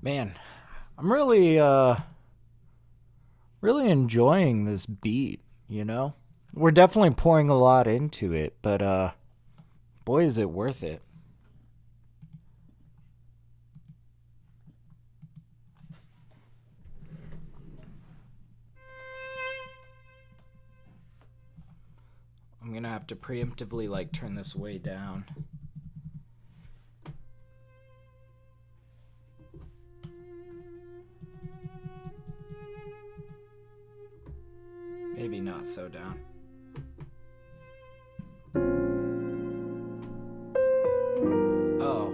Man, I'm really enjoying this beat, you know? We're definitely pouring a lot into it, but boy, is it worth it. I'm gonna have to preemptively like turn this way down. Maybe not so down. Oh.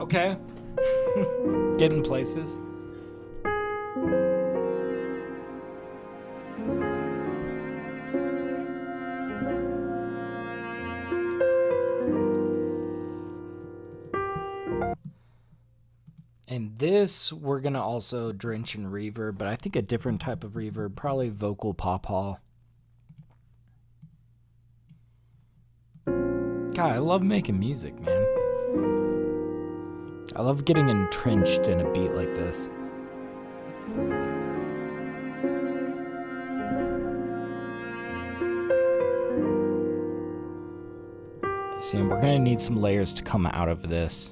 Okay. Getting places. And this, we're going to also drench in reverb, but I think a different type of reverb, probably vocal pop hall. God, I love making music, man. I love getting entrenched in a beat like this. See, and we're going to need some layers to come out of this.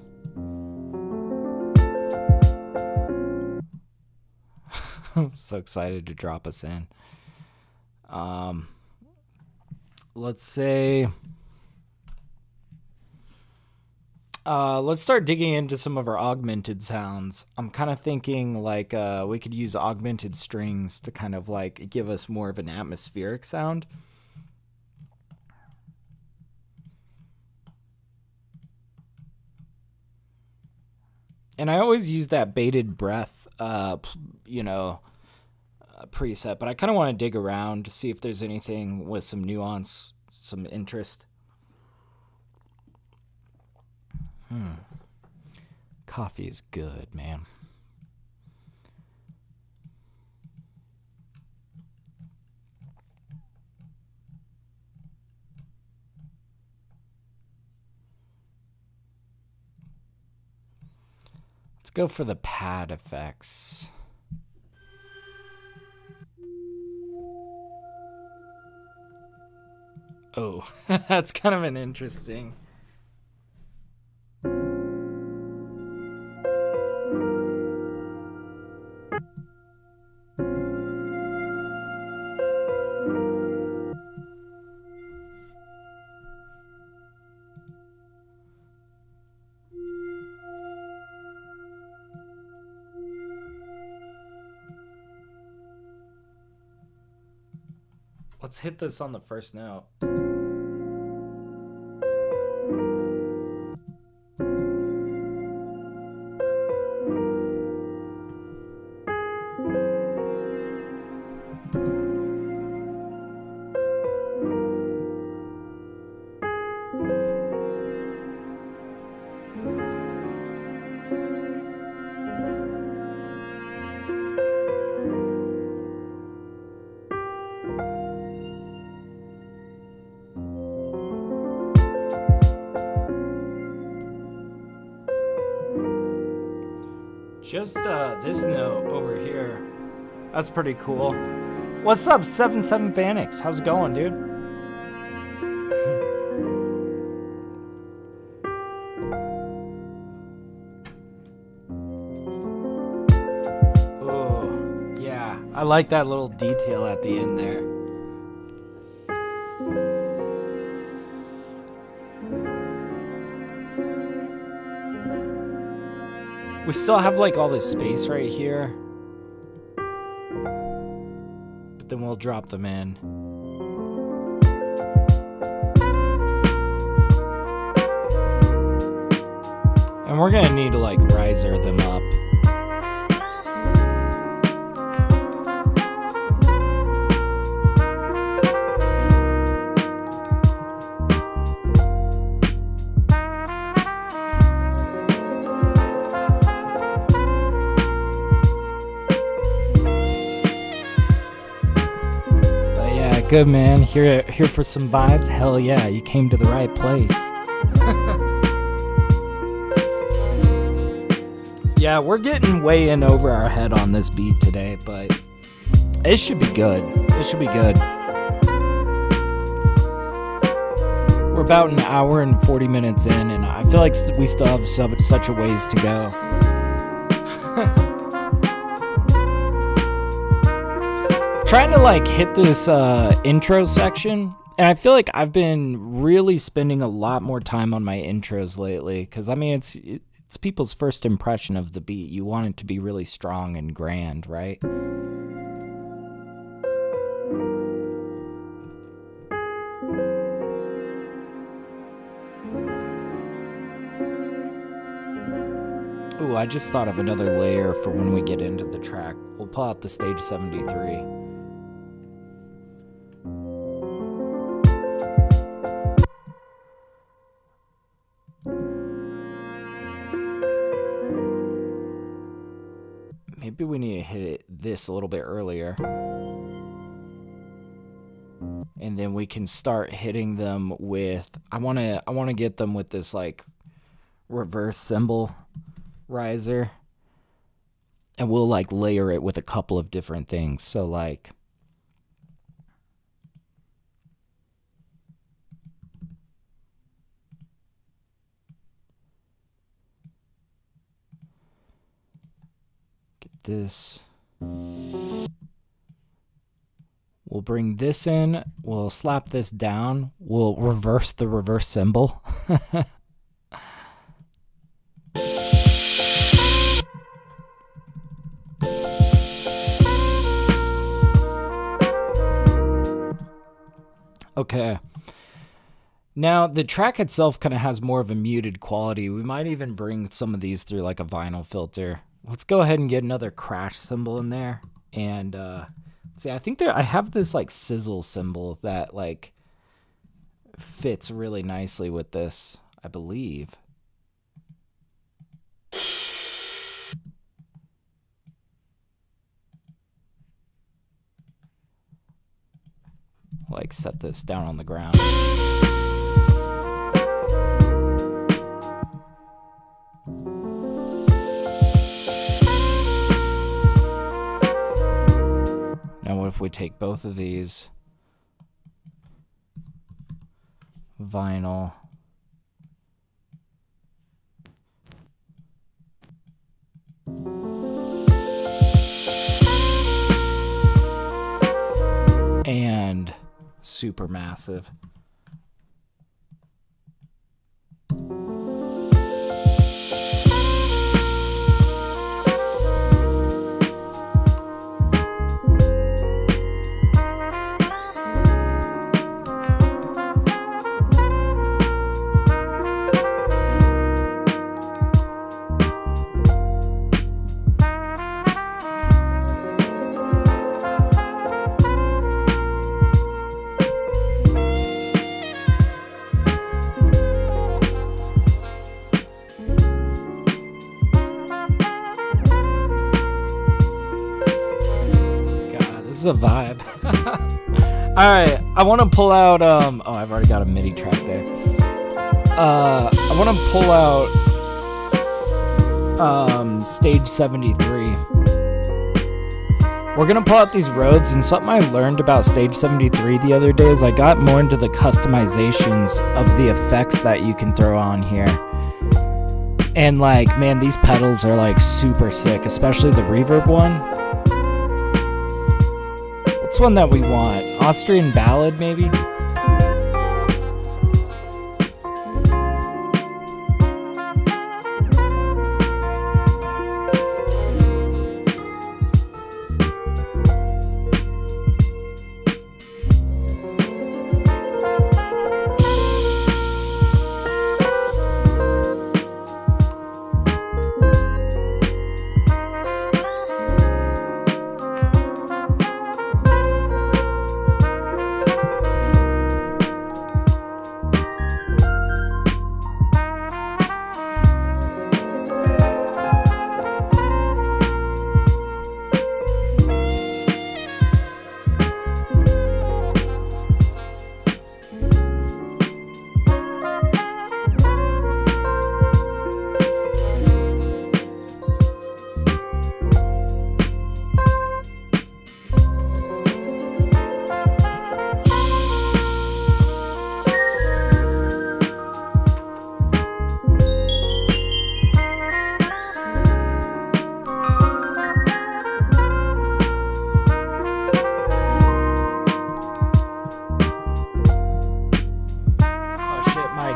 I'm so excited to drop us in. Let's say... let's start digging into some of our augmented sounds. I'm kind of thinking like we could use augmented strings to kind of like give us more of an atmospheric sound. And I always use that bated breath, preset, but I kind of want to dig around to see if there's anything with some nuance, some interest. Coffee is good, man. Let's go for the pad effects. Oh, that's kind of an interesting. Let's hit this on the first note. Just this note over here. That's pretty cool. What's up, 77 Vanix? How's it going, dude? Oh, yeah. I like that little detail at the end there. We still have like all this space right here, but then we'll drop them in. And we're gonna need to like riser them up. Good, man. Here for some vibes? Hell yeah, you came to the right place. Yeah, we're getting way in over our head on this beat today, but it should be good. It should be good. We're about an hour and 40 minutes in, and I feel like we still have such a ways to go. Trying to like hit this intro section, and I feel like I've been really spending a lot more time on my intros lately, because I mean it's people's first impression of the beat. You want it to be really strong and grand, right? Ooh, I just thought of another layer for when we get into the track. We'll pull out the stage 73. Maybe we need to hit this a little bit earlier. And then we can start hitting them with, I want to get them with this like reverse cymbal riser. And we'll like layer it with a couple of different things. So like this. We'll bring this in, we'll slap this down, we'll reverse the reverse cymbal. Okay. Now, the track itself kind of has more of a muted quality. We might even bring some of these through like a vinyl filter. Let's go ahead and get another crash cymbal in there. And see, I think I have this like sizzle cymbal that like fits really nicely with this, I believe. like set this down on the ground. Now what if we take both of these, vinyl, and Supermassive. This is a vibe. Alright, I want to pull out, oh, I've already got a MIDI track there. I want to pull out, Stage 73. We're going to pull out these Rhodes, and something I learned about Stage 73 the other day is I got more into the customizations of the effects that you can throw on here. And like, man, these pedals are like super sick, especially the reverb one. What's one that we want? Austrian Ballad, maybe?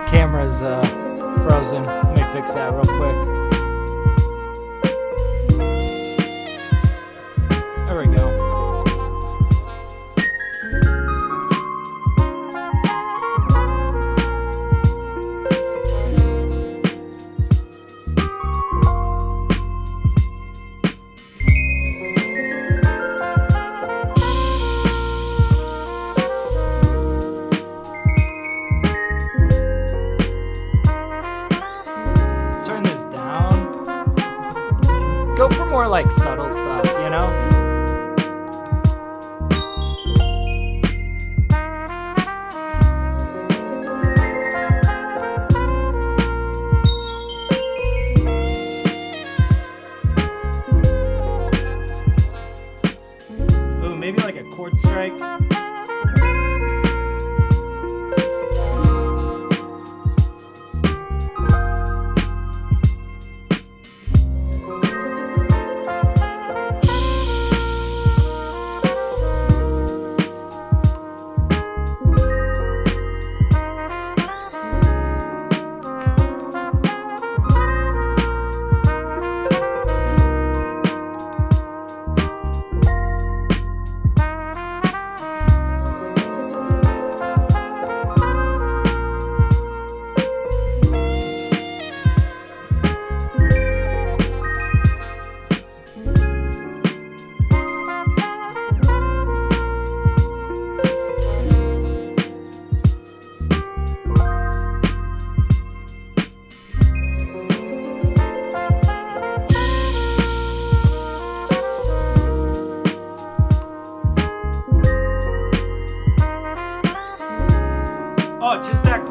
Camera's frozen. Let me fix that real quick. There we go. Go for more like subtle stuff, you know? Ooh, maybe like a chord strike.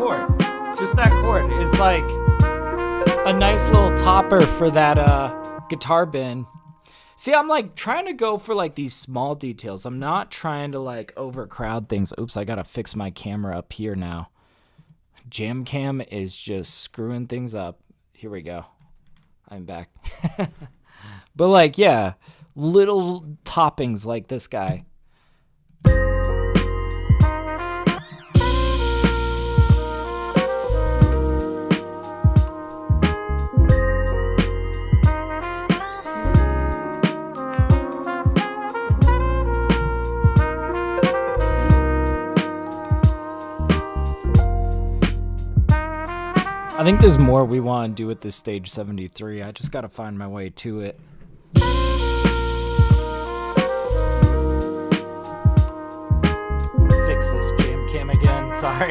chord. Just that chord is like a nice little topper for that guitar bin. See, I'm like trying to go for like these small details. I'm not trying to like overcrowd things. Oops, I gotta fix my camera up here now. Jam cam is just screwing things up. Here we go. I'm back. But like, yeah, little toppings like this guy. I think there's more we want to do with this stage 73. I just got to find my way to it. Fix this jam cam again. Sorry.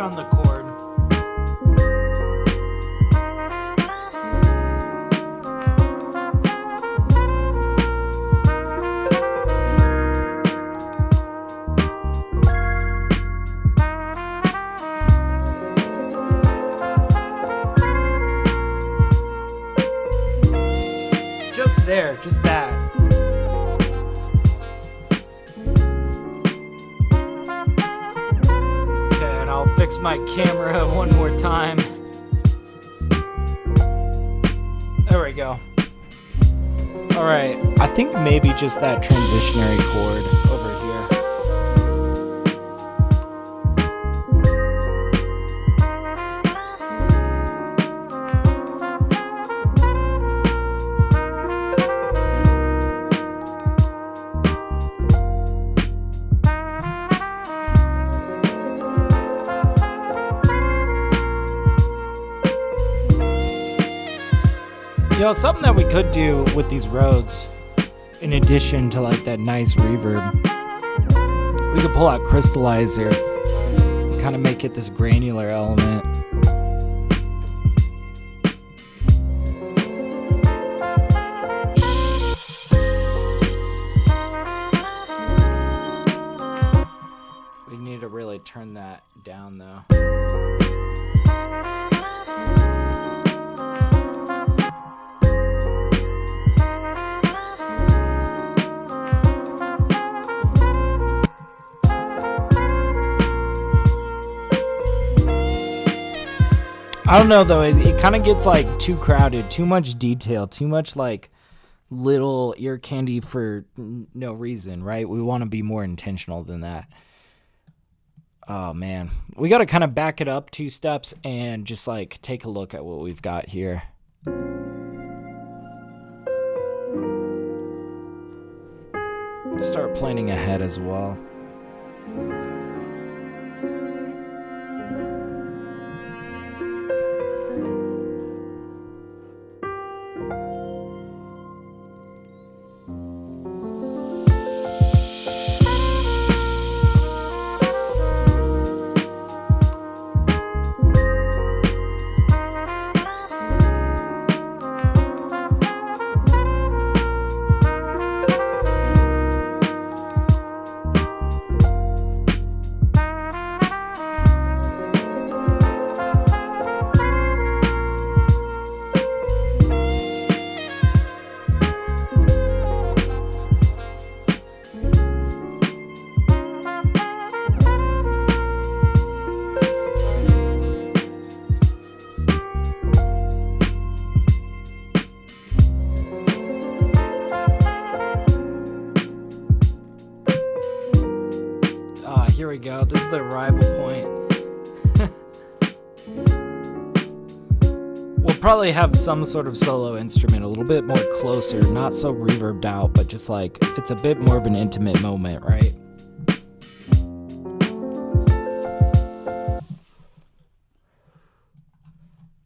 The chord. Just there, just that. Fix my camera one more time. There we go. All right, I think maybe just that transitionary chord over here. You know, something that we could do with these Rhodes, in addition to like that nice reverb, we could pull out Crystallizer and kind of make it this granular element. We need to really turn that down though. I don't know though, it kind of gets like too crowded, too much detail, too much like little ear candy for no reason, right? We want to be more intentional than that. Oh man, we got to kind of back it up 2 steps and just like take a look at what we've got here. Start planning ahead as well. we go. This is the arrival point. We'll probably have some sort of solo instrument a little bit more closer, not so reverbed out, but just like it's a bit more of an intimate moment, right?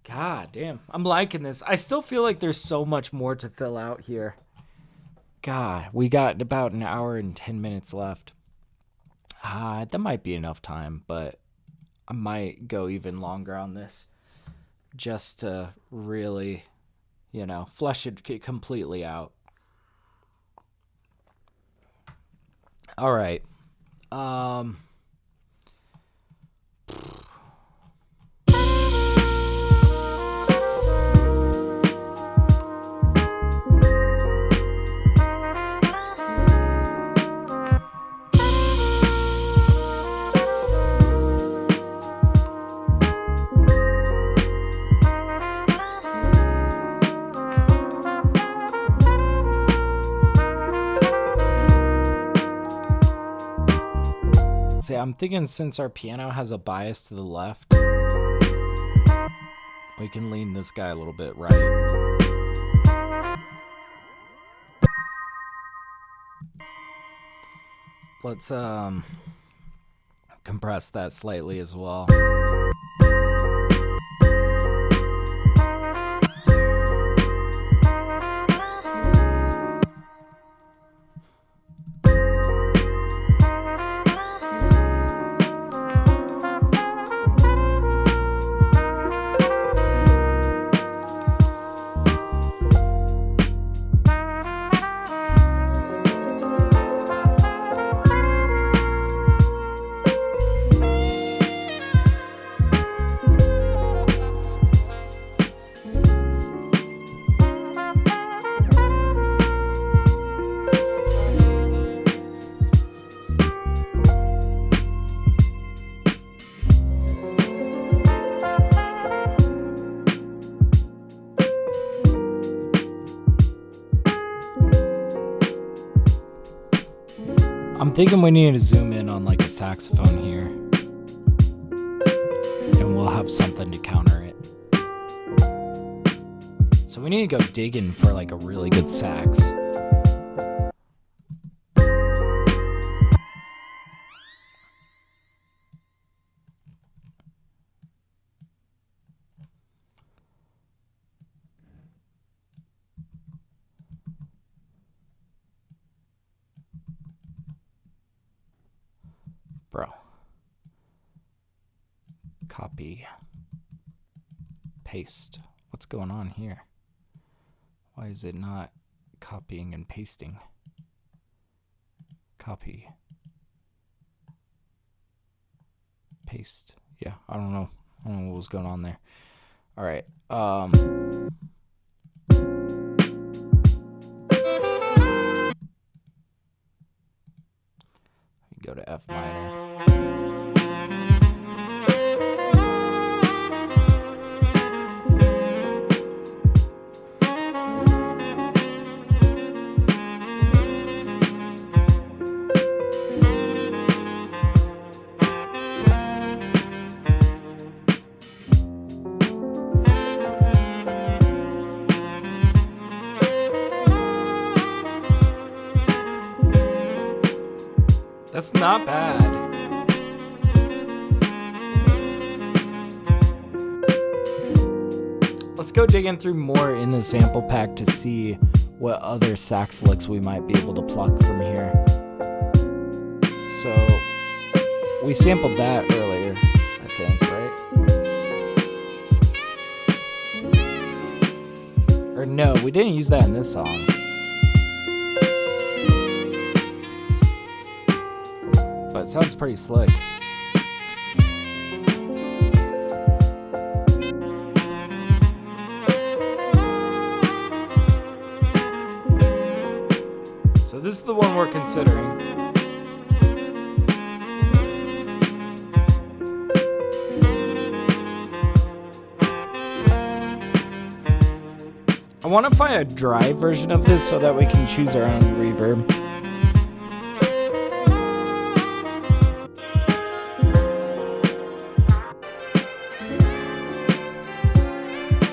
God damn, I'm liking this. I still feel like there's so much more to fill out here. God, we got about an hour and 10 minutes left. That might be enough time, but I might go even longer on this just to really, you know, flesh it completely out. All right. See, I'm thinking since our piano has a bias to the left, we can lean this guy a little bit right. Let's compress that slightly as well. I'm thinking we need to zoom in on like a saxophone here, and we'll have something to counter it. So we need to go digging for like a really good sax. Bro. Copy. Paste. What's going on here? Why is it not copying and pasting? Copy. Paste. Yeah, I don't know. I don't know what was going on there. All right. Go to F minor. That's not bad. Let's go digging through more in the sample pack to see what other sax licks we might be able to pluck from here. So we sampled that earlier, I think, right? Or no, we didn't use that in this song. But it sounds pretty slick. So this is the one we're considering. I want to find a dry version of this so that we can choose our own reverb.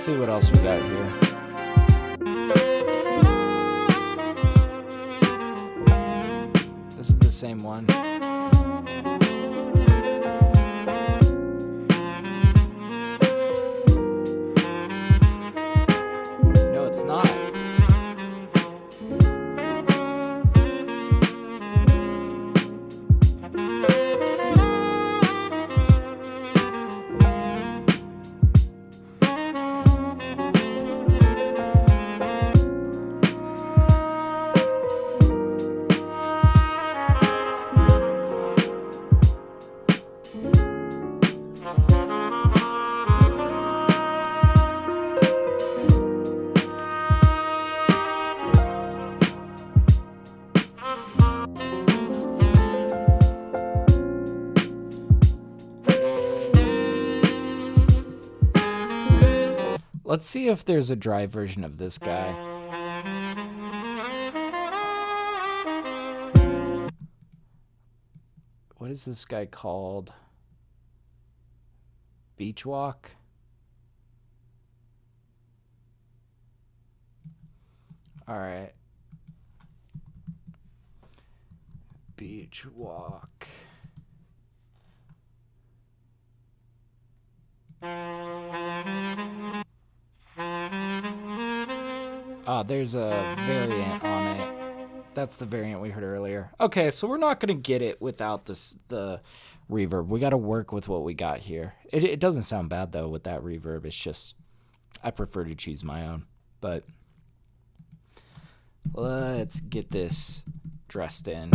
see what else we got here. This is the same one. No, it's not. Let's see if there's a dry version of this guy. What is this guy called? Beach Walk? All right. Beach Walk. Oh, there's a variant on it. That's the variant we heard earlier. Okay, so we're not going to get it without the reverb. We got to work with what we got here. It doesn't sound bad, though, with that reverb. It's just, I prefer to choose my own. But let's get this dressed in.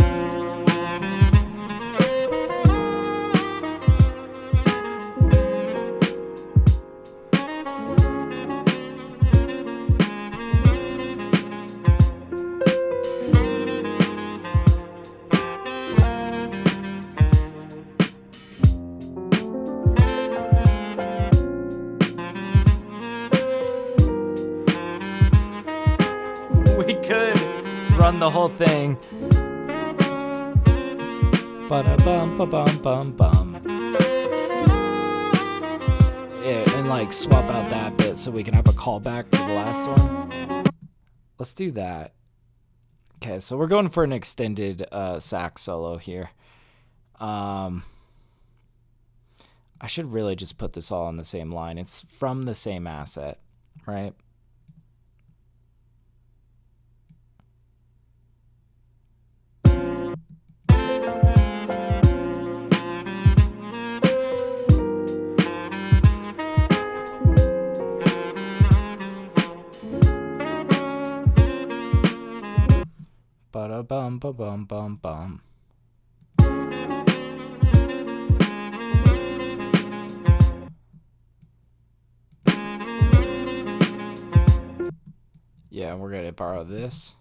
We could run the whole thing. Ba-da-bum-ba-bum-bum-bum. Yeah, and like swap out that bit so we can have a callback to the last one. Let's do that. Okay, so we're going for an extended sax solo here. I should really just put this all on the same line. It's from the same asset, right? Ba-da-bum-ba-bum-bum-bum. Yeah, we're going to borrow this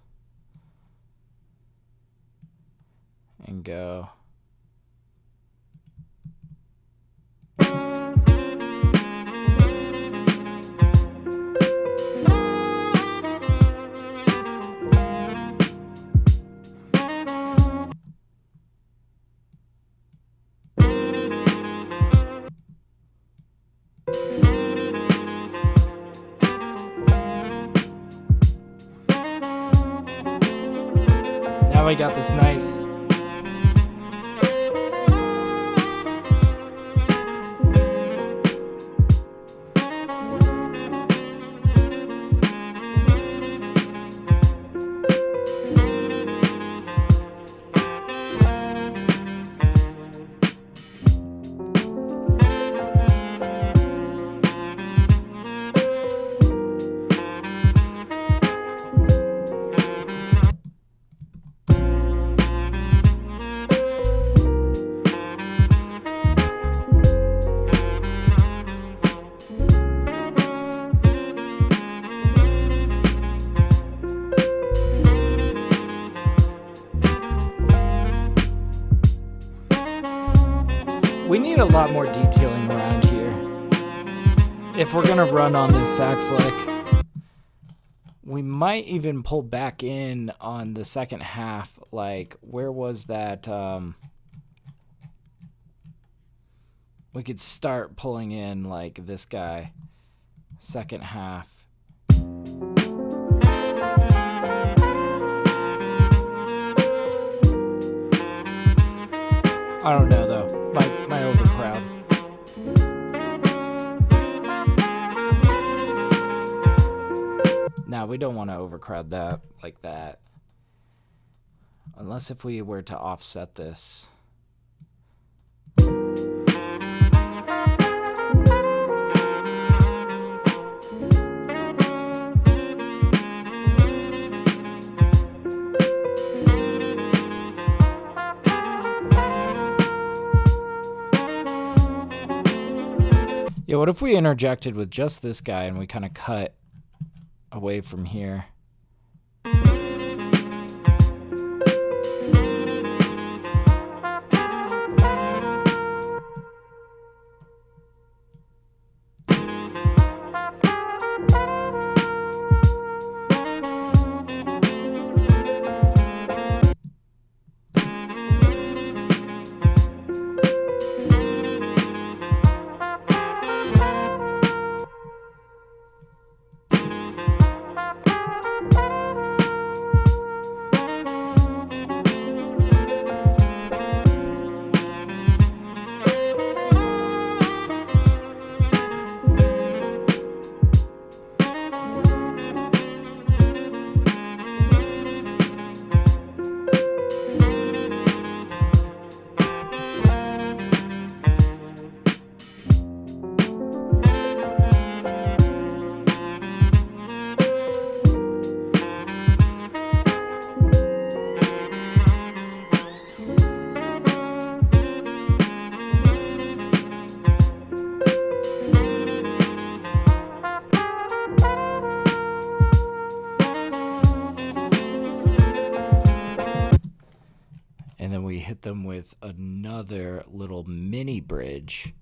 and go. Now we got this nice. We need a lot more detailing around here. If we're gonna run on this sax lick, we might even pull back in on the second half. Like, where was that? We could start pulling in like this guy. second half. I don't know though. My overcrowd. Now we don't want to overcrowd that like that. Unless if we were to offset this. Yeah, what if we interjected with just this guy and we kind of cut away from here? And then we hit them with another little mini bridge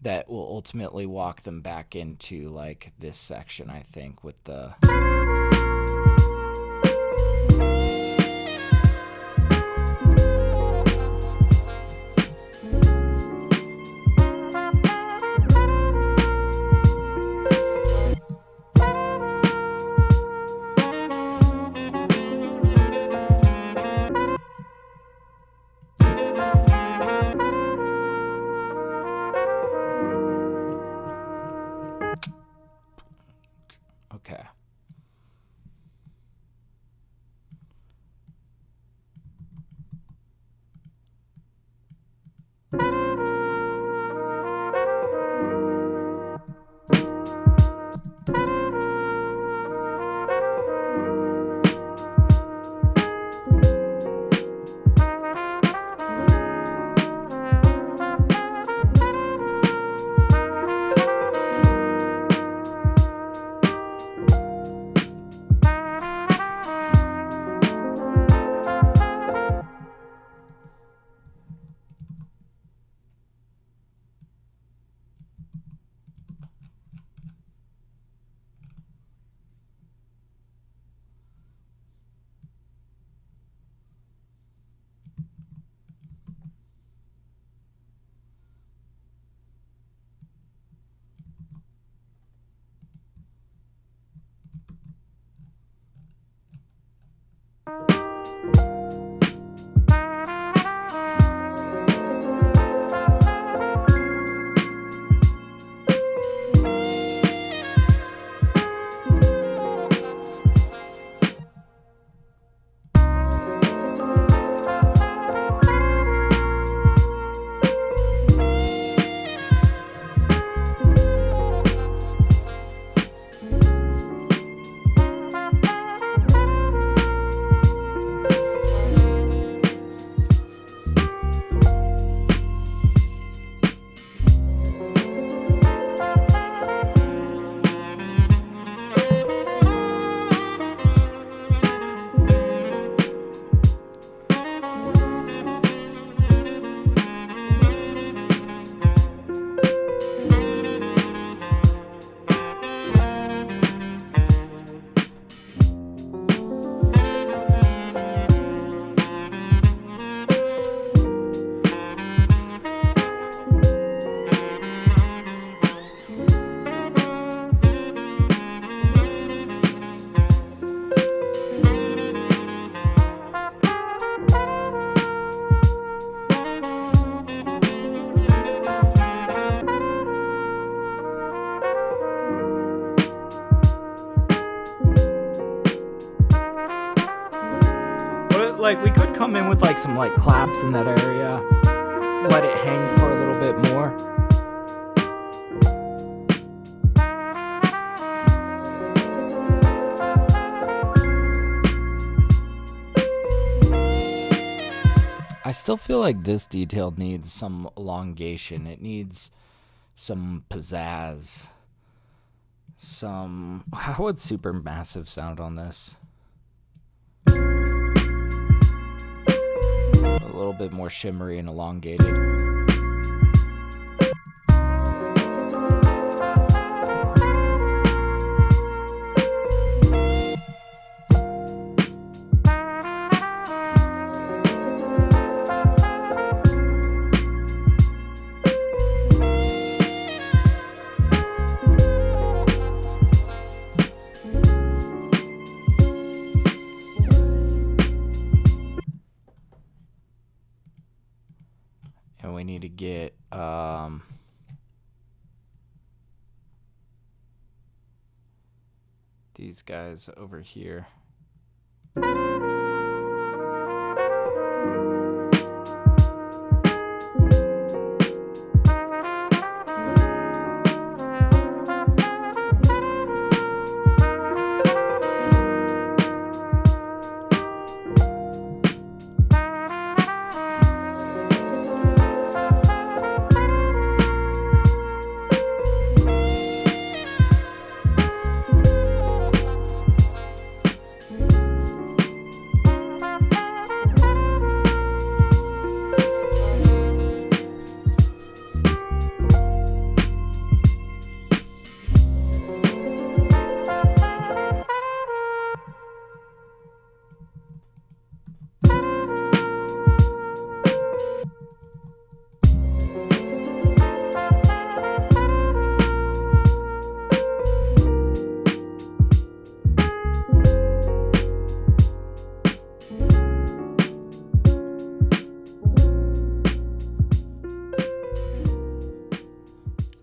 that will ultimately walk them back into like this section, I think, with the... Okay. like we could come in with like some like claps in that area, let it hang for a little bit more. I still feel like this detail needs some elongation. It needs some pizzazz. How would Supermassive sound on this? A little bit more shimmery and elongated. And we need to get these guys over here.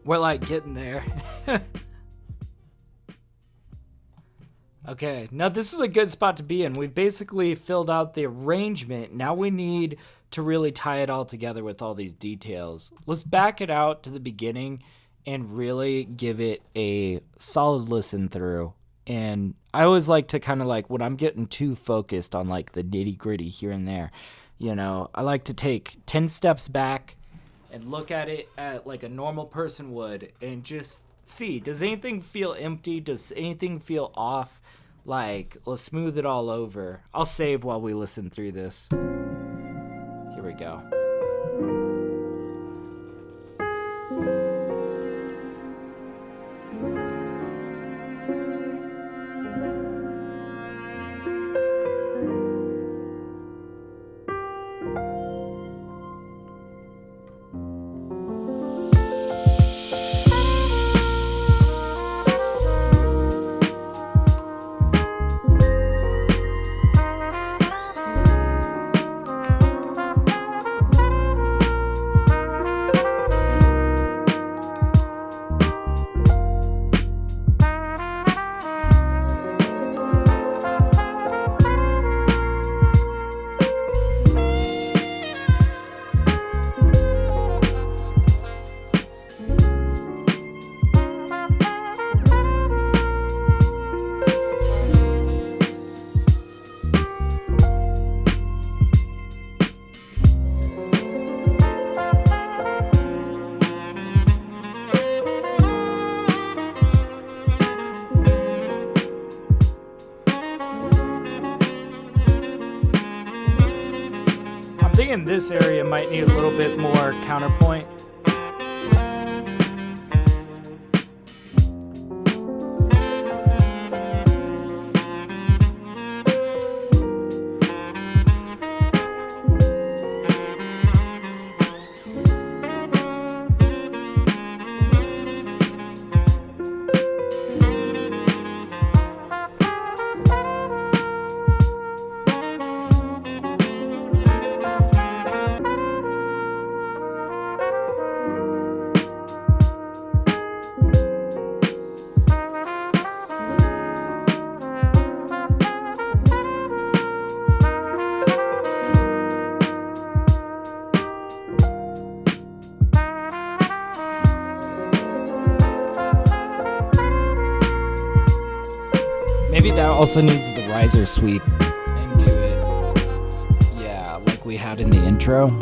We're like getting there. Okay, now this is a good spot to be in. We've basically filled out the arrangement. Now we need to really tie it all together with all these details. Let's back it out to the beginning and really give it a solid listen through. And I always like to kind of like, when I'm getting too focused on like the nitty gritty here and there, you know, I like to take 10 steps back and look at it at like a normal person would and just see, does anything feel empty? Does anything feel off? Like, let's smooth it all over. I'll save while we listen through this. Here we go. In this area might need a little bit more counterpoint. Maybe that also needs the riser sweep into it. Yeah, like we had in the intro.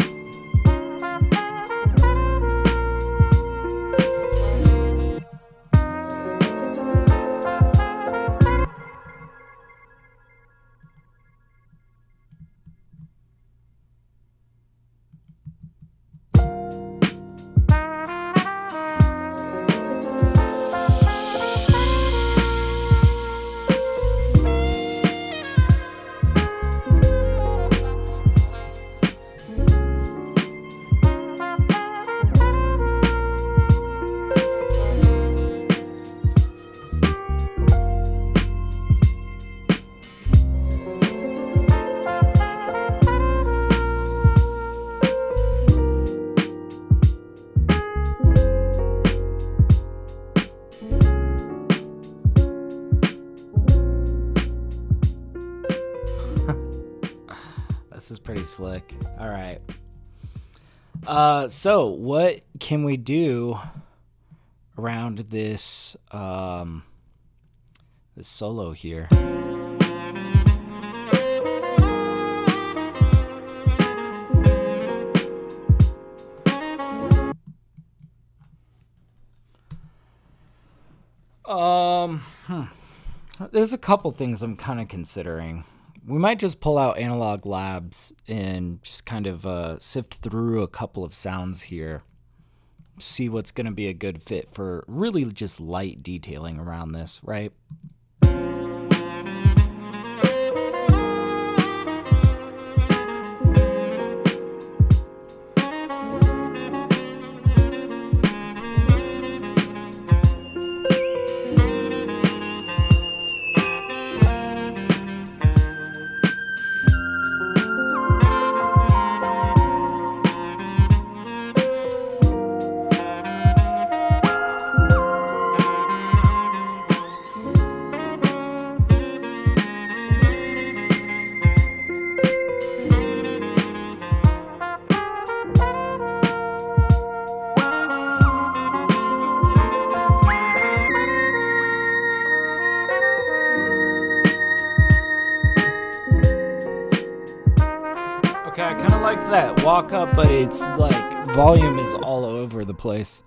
This is pretty slick. All right. So what can we do around this this solo here? There's a couple things I'm kind of considering. We might just pull out Analog Labs and just kind of sift through a couple of sounds here. See what's going to be a good fit for really just light detailing around this, right? Okay, I kind of like that walk up, but it's like volume is all over the place.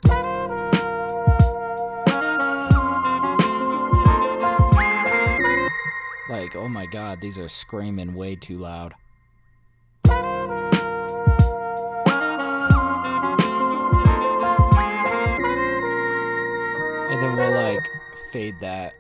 Like, oh my god, these are screaming way too loud. And then we'll like fade that.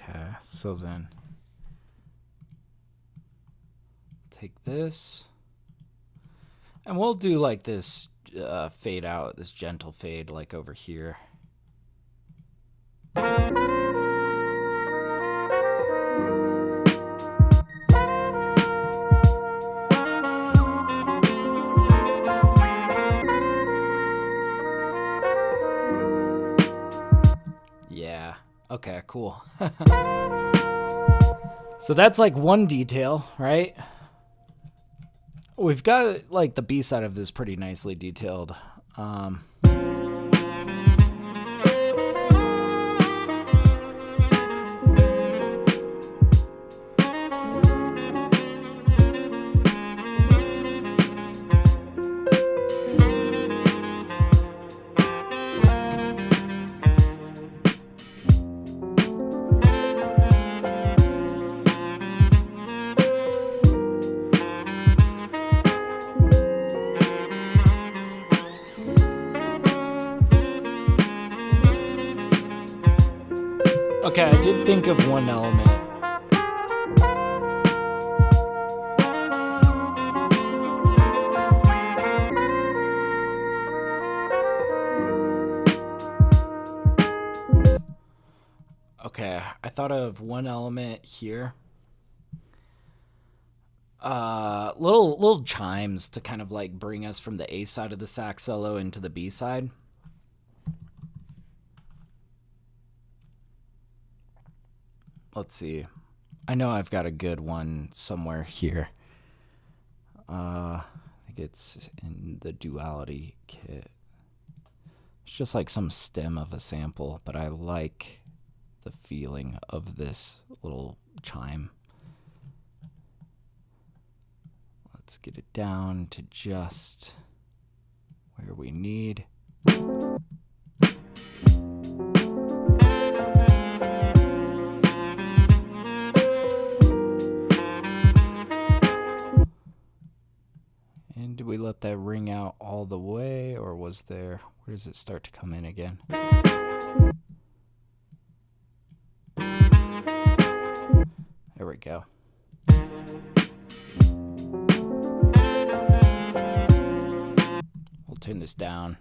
Okay, so then take this and we'll do like this fade out, this gentle fade like over here. Yeah. Okay, cool. So that's like one detail, right? We've got like the B side of this pretty nicely detailed. Okay, I did think of one element. Okay, I thought of one element here. Little chimes to kind of like bring us from the A side of the sax solo into the B side. Let's see. I know I've got a good one somewhere here. I think it's in the duality kit. It's just like some stem of a sample, but I like the feeling of this little chime. Let's get it down to just where we need. And did we let that ring out all the way, or was there, where does it start to come in again? There we go. We'll turn this down.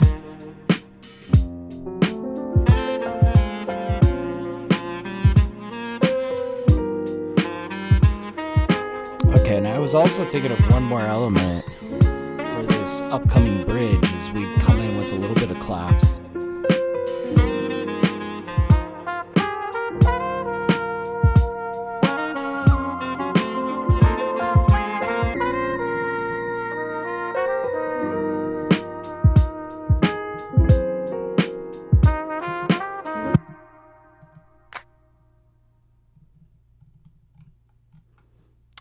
Okay, and I was also thinking of one more element for this upcoming bridge as we come in with a little bit of claps.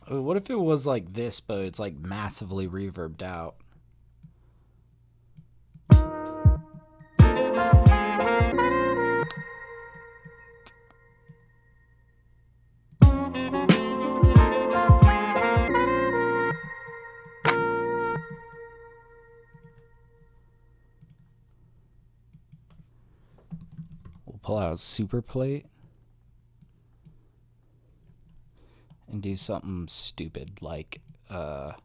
What if it was like this, but it's like massively reverbed out? We'll pull out a super plate and do something stupid like long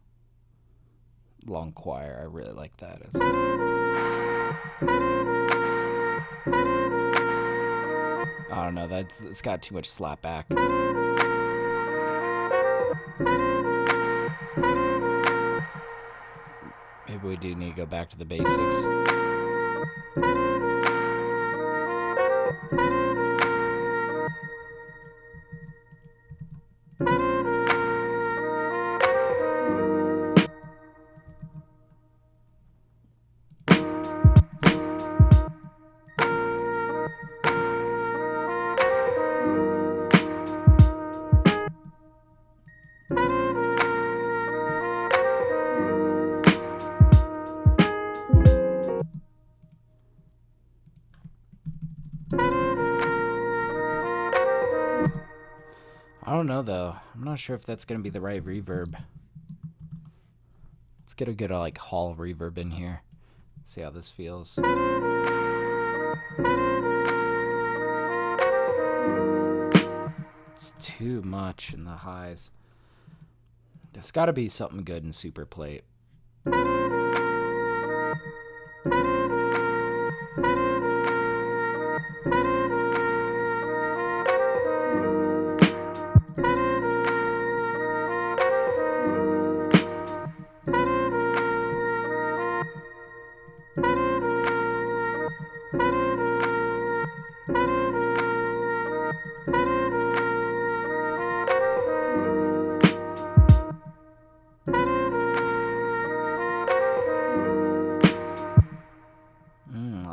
choir. I really like that as I don't know, it's got too much slap back. Maybe we do need to go back to the basics. I don't know though. I'm not sure if that's gonna be the right reverb. Let's get a good like hall reverb in here. See how this feels. It's too much in the highs. There's gotta be something good in super plate.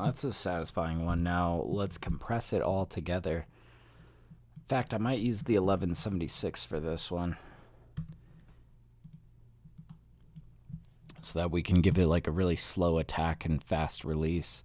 That's a satisfying one. Now let's compress it all together. In fact, I might use the 1176 for this one, so that we can give it like a really slow attack and fast release.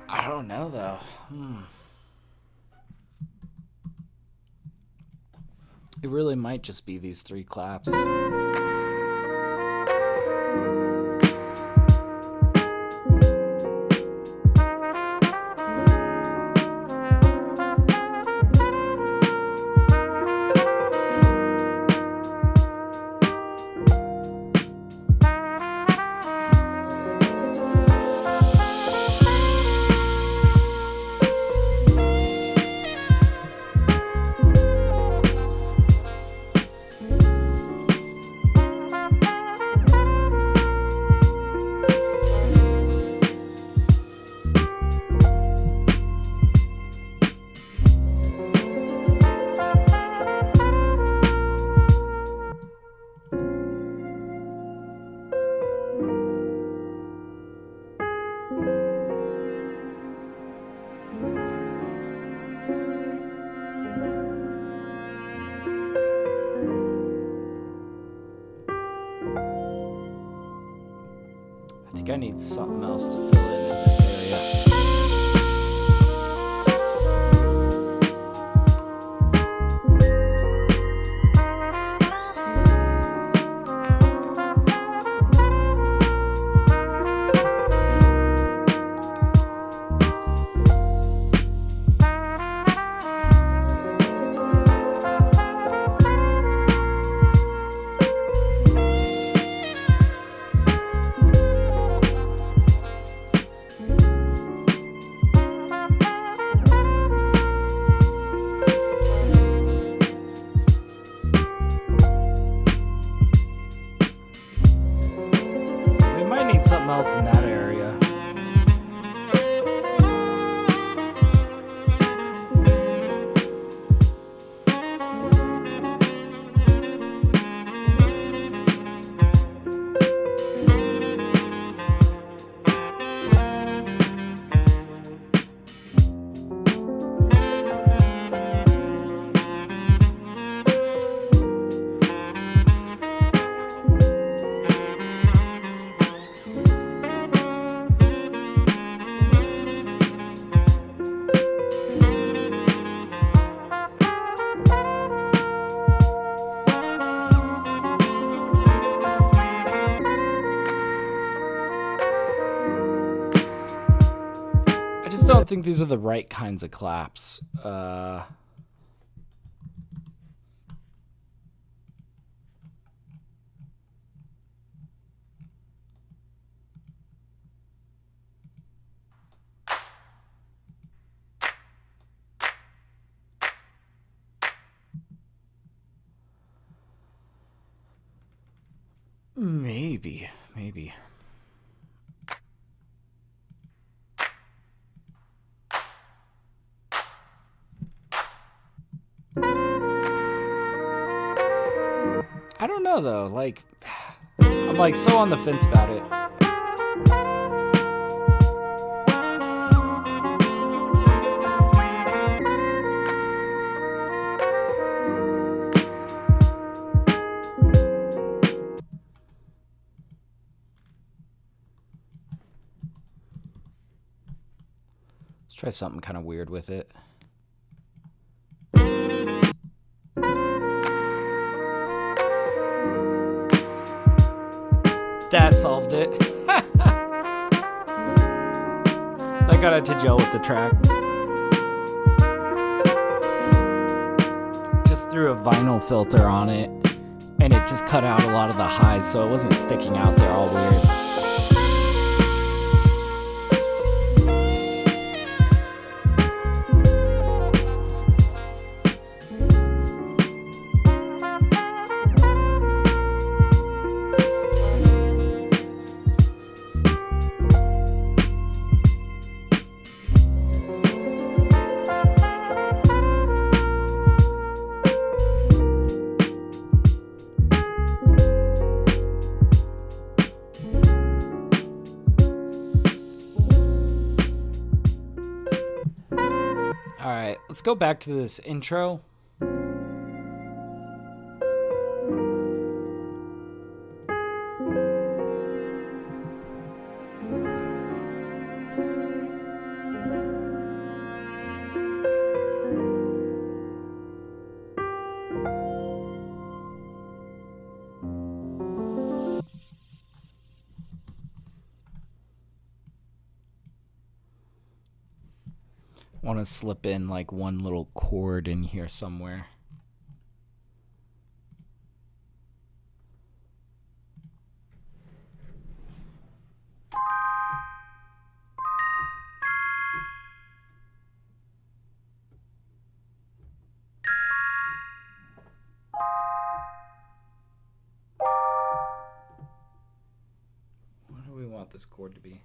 I don't know though. It really might just be these three claps. think I need something else to fill in this area. Something else in that area. I don't think these are the right kinds of claps. Maybe. I don't know though, like, I'm like so on the fence about it. Let's try something kind of weird with it. That solved it. That got it to gel with the track. Just threw a vinyl filter on it, and it just cut out a lot of the highs, so it wasn't sticking out there all weird. Alright, let's go back to this intro. I want to slip in like one little chord in here somewhere. What do we want this chord to be?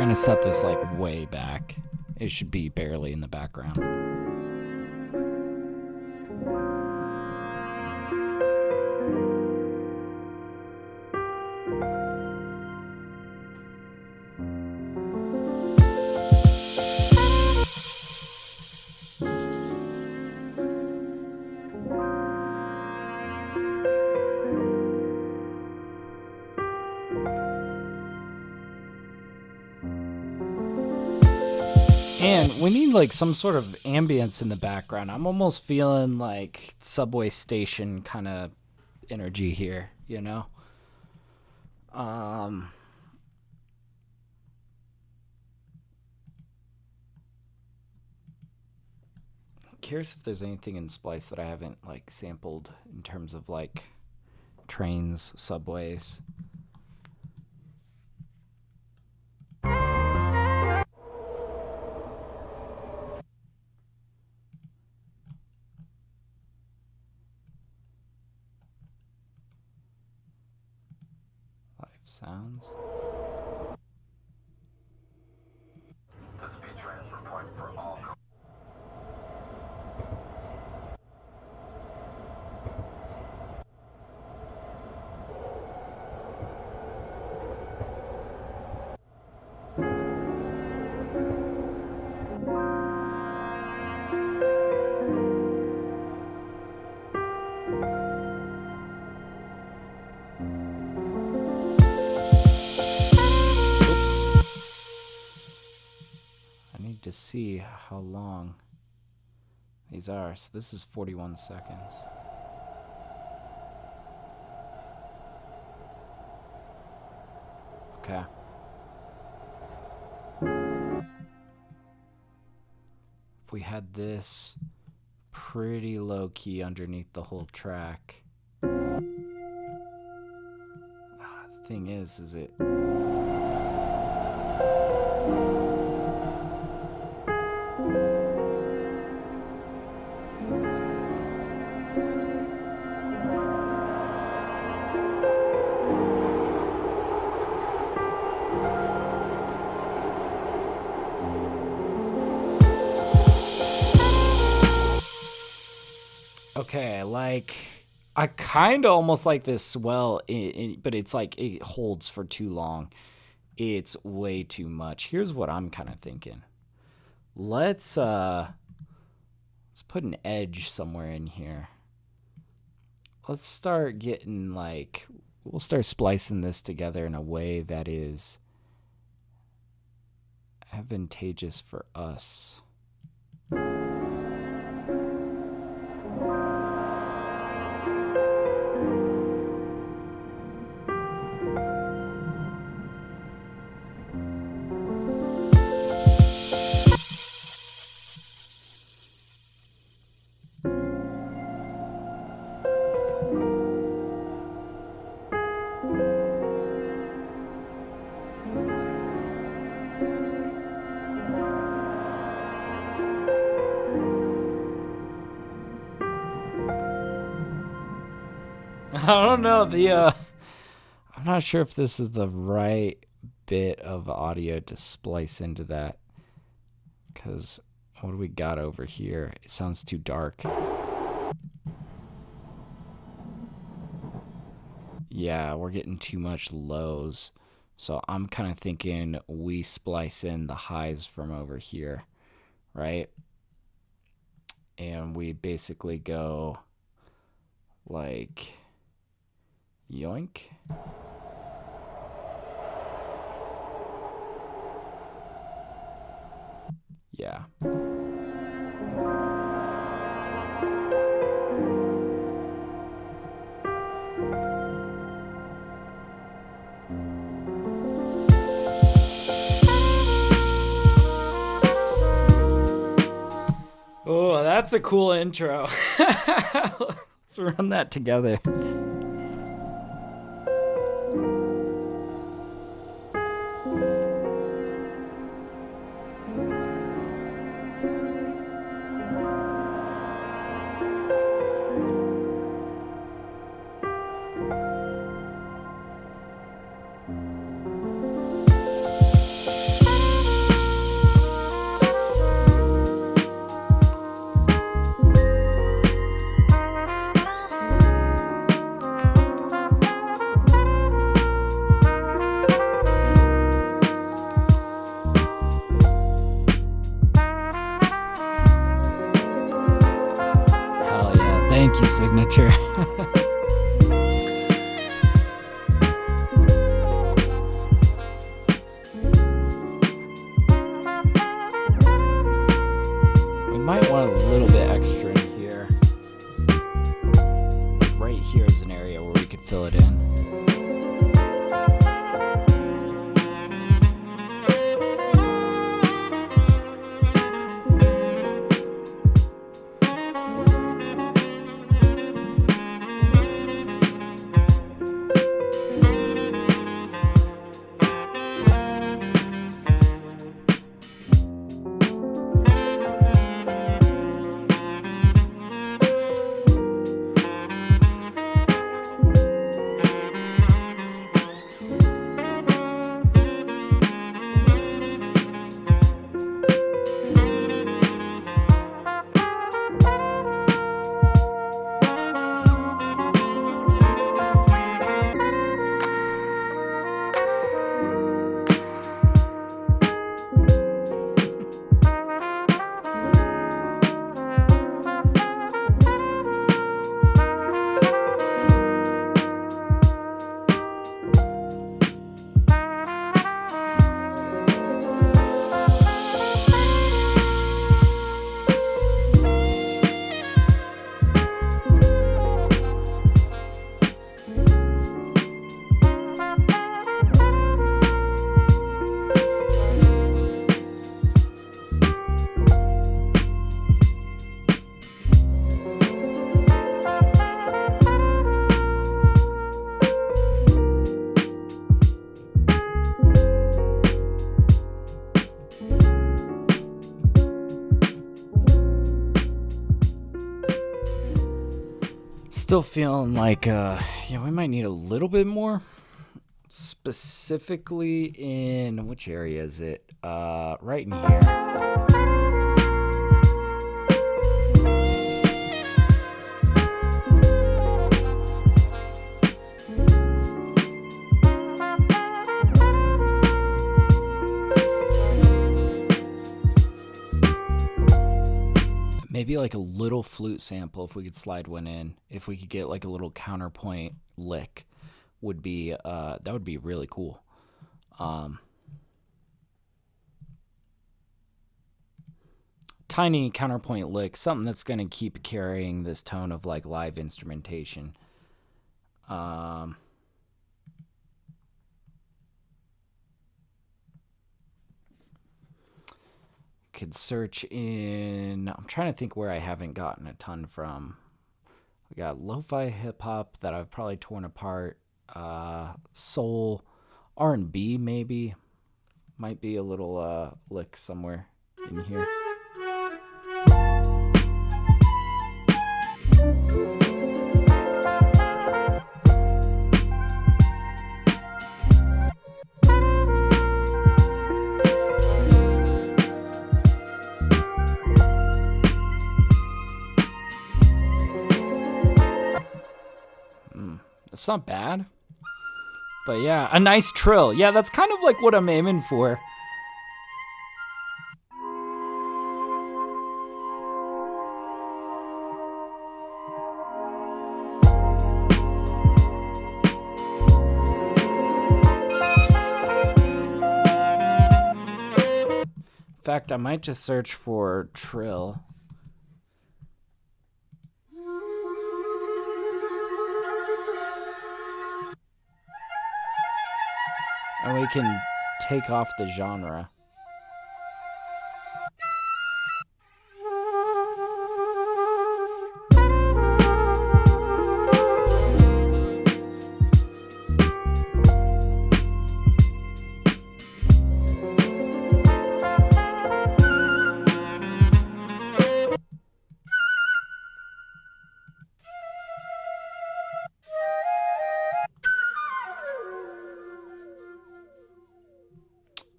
gonna set this like way back. It should be barely in the background. And we need like some sort of ambience in the background. I'm almost feeling like subway station kind of energy here, you know? I'm curious if there's anything in Splice that I haven't like sampled in terms of like trains, subways. Sounds. To see how long these are. So this is 41 seconds. Okay. If we had this pretty low key underneath the whole track. The thing is it okay, like I kind of almost like this swell, but it's like it holds for too long. It's way too much. Here's what I'm kind of thinking. Let's put an edge somewhere in here. Let's start getting like, we'll start splicing this together in a way that is advantageous for us. I don't know, I'm not sure if this is the right bit of audio to splice into that, because what do we got over here? It sounds too dark. Yeah, we're getting too much lows, so I'm kind of thinking we splice in the highs from over here, right? And we basically go like yoink. Yeah. Oh, that's a cool intro. Let's run that together. key signature. We might want a little bit extra in here. Right here is an area where we could fill it in. Still feeling like, yeah, we might need a little bit more. Specifically in, which area is it? Right in here. Maybe like a little flute sample if we could slide one in. If we could get like a little counterpoint lick would be that would be really cool. Tiny counterpoint lick, something that's going to keep carrying this tone of like live instrumentation. Could search in, I'm trying to think where I haven't gotten a ton from. We got lo-fi hip-hop that I've probably torn apart. Soul, R&B maybe. Might be a little lick somewhere in here. It's not bad. But yeah, a nice trill. Yeah, that's kind of like what I'm aiming for. In fact, I might just search for trill. And we can take off the genre.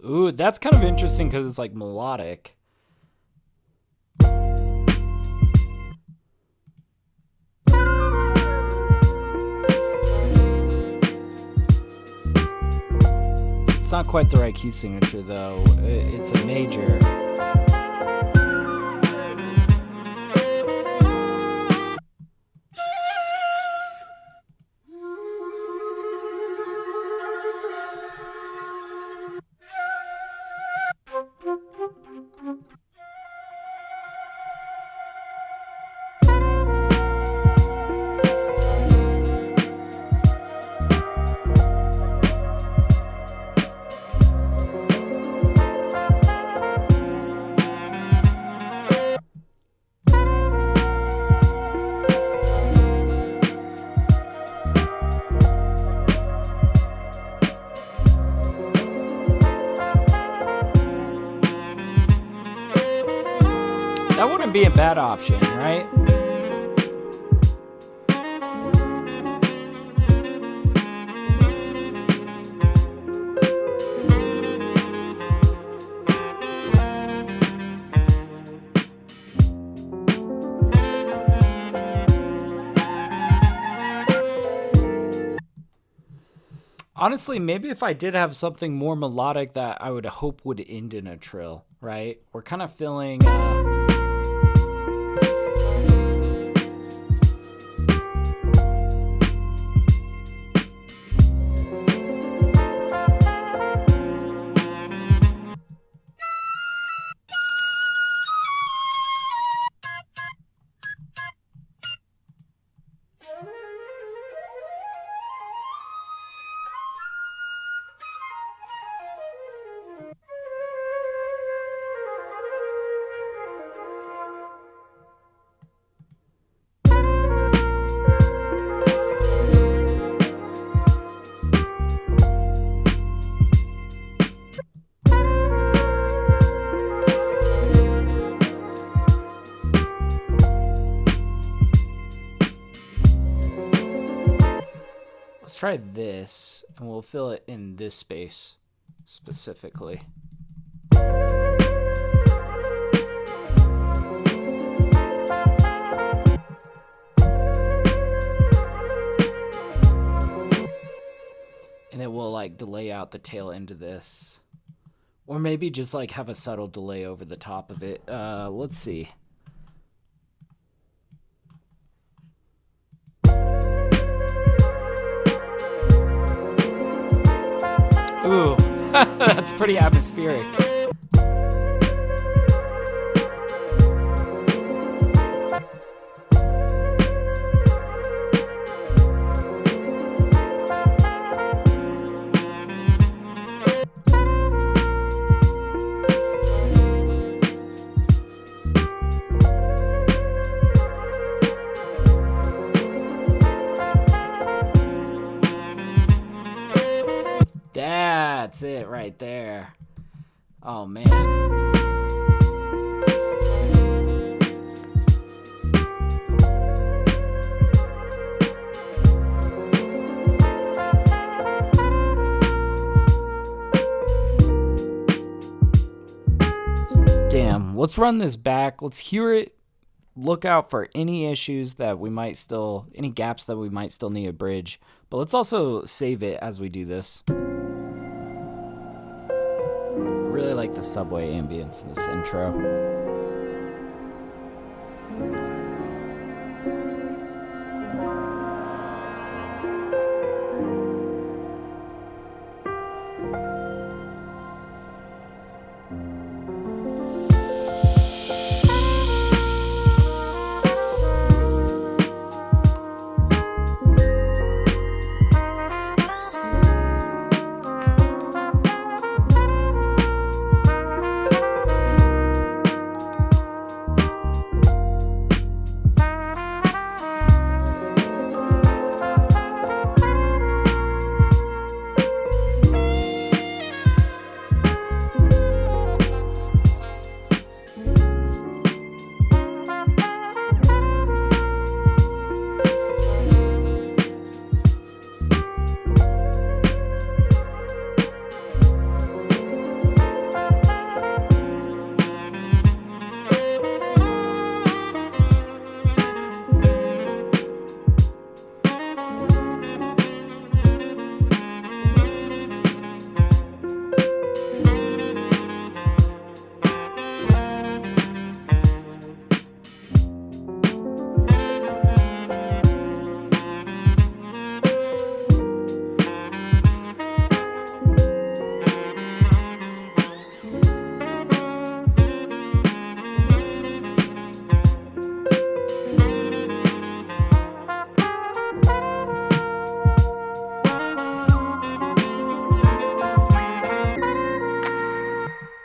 Ooh, that's kind of interesting because it's like melodic. It's not quite the right key signature though. It's a major. That wouldn't be a bad option, right? Honestly, maybe if I did have something more melodic that I would hope would end in a trill, right? We're kind of feeling... Let's try this, and we'll fill it in this space specifically. And then we'll like delay out the tail end of this. Or maybe just like have a subtle delay over the top of it. Let's see. Ooh, that's pretty atmospheric. That's it right there. Oh, man. Damn, let's run this back. Let's hear it. Look out for any issues that we might still, any gaps that we might still need a bridge. But let's also save it as we do this. Really like the subway ambience in this intro.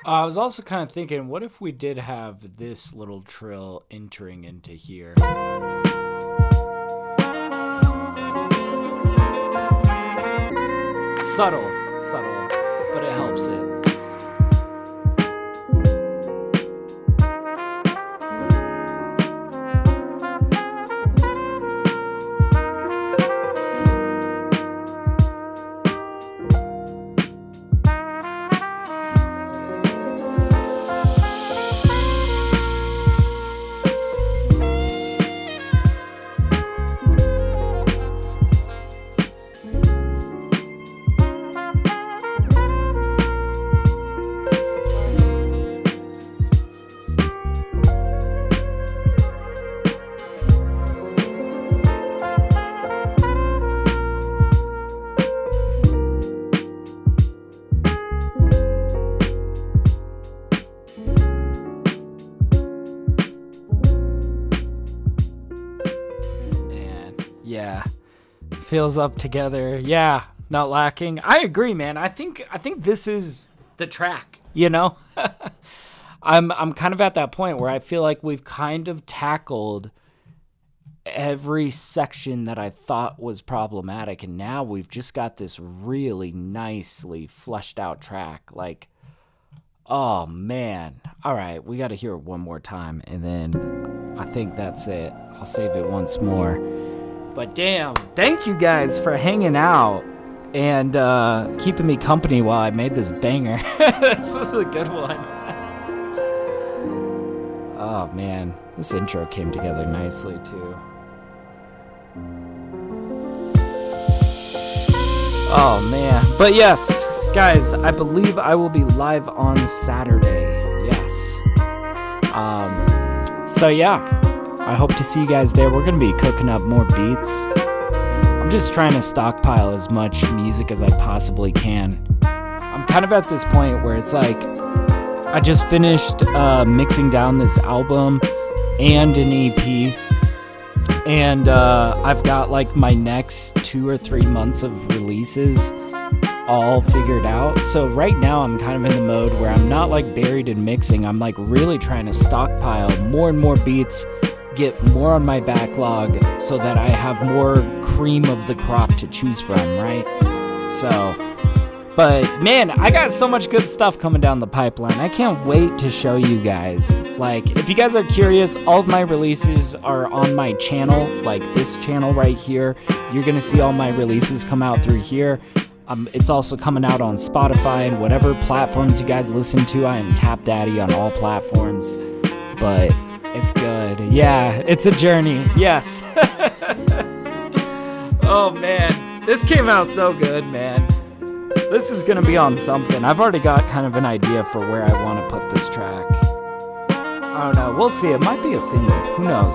I was also kind of thinking, what if we did have this little trill entering into here? Subtle, but it helps it. feels up together. Yeah, not lacking. I agree, man. I think this is the track, you know? I'm kind of at that point where I feel like we've kind of tackled every section that I thought was problematic, and now we've just got this really nicely fleshed out track. Like, oh man. All right, we got to hear it one more time, and then I think that's it. I'll save it once more. But damn, thank you guys for hanging out and keeping me company while I made this banger. This was a good one. Oh man, this intro came together nicely too. Oh man, but yes, guys, I believe I will be live on Saturday. Yes. So yeah, I hope to see you guys there. We're gonna be cooking up more beats. I'm just trying to stockpile as much music as I possibly can. I'm kind of at this point where it's like, I just finished mixing down this album and an EP, and I've got like my next 2 or 3 months of releases all figured out. So right now I'm kind of in the mode where I'm not like buried in mixing. I'm like really trying to stockpile more and more beats, get more on my backlog so that I have more cream of the crop to choose from, right? So, but man, I got so much good stuff coming down the pipeline. I can't wait to show you guys. Like, if you guys are curious, all of my releases are on my channel, like this channel right here. You're gonna see all my releases come out through here. It's also coming out on Spotify and whatever platforms you guys listen to. I am TapDaddy on all platforms, but it's good. Yeah, it's a journey. Yes. Oh man, this came out so good, man. This is gonna be on something. I've already got kind of an idea for where I want to put this track. I don't know. We'll see. It might be a single. Who knows?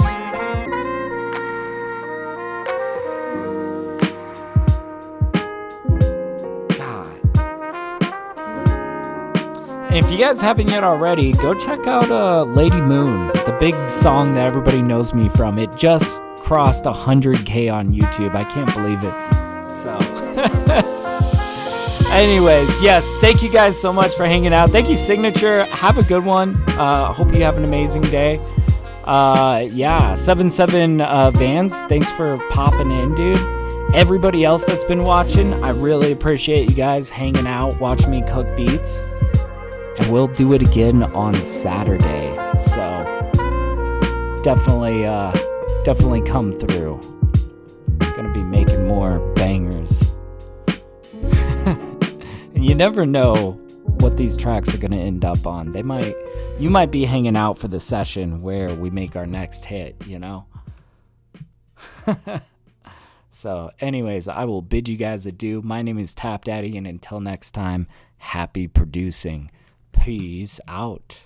And if you guys haven't yet already, go check out Lady Moon, the big song that everybody knows me from. It just crossed 100K on YouTube. I can't believe it. So, anyways, yes, thank you guys so much for hanging out. Thank you, Signature. Have a good one. Hope you have an amazing day. Yeah, 77 Vans, thanks for popping in, dude. Everybody else that's been watching, I really appreciate you guys hanging out, watching me cook beats. And we'll do it again on Saturday. So definitely come through. Gonna be making more bangers. And you never know what these tracks are gonna end up on. You might be hanging out for the session where we make our next hit, you know? So anyways, I will bid you guys adieu. My name is TapDaddy, and until next time, happy producing. Peace out.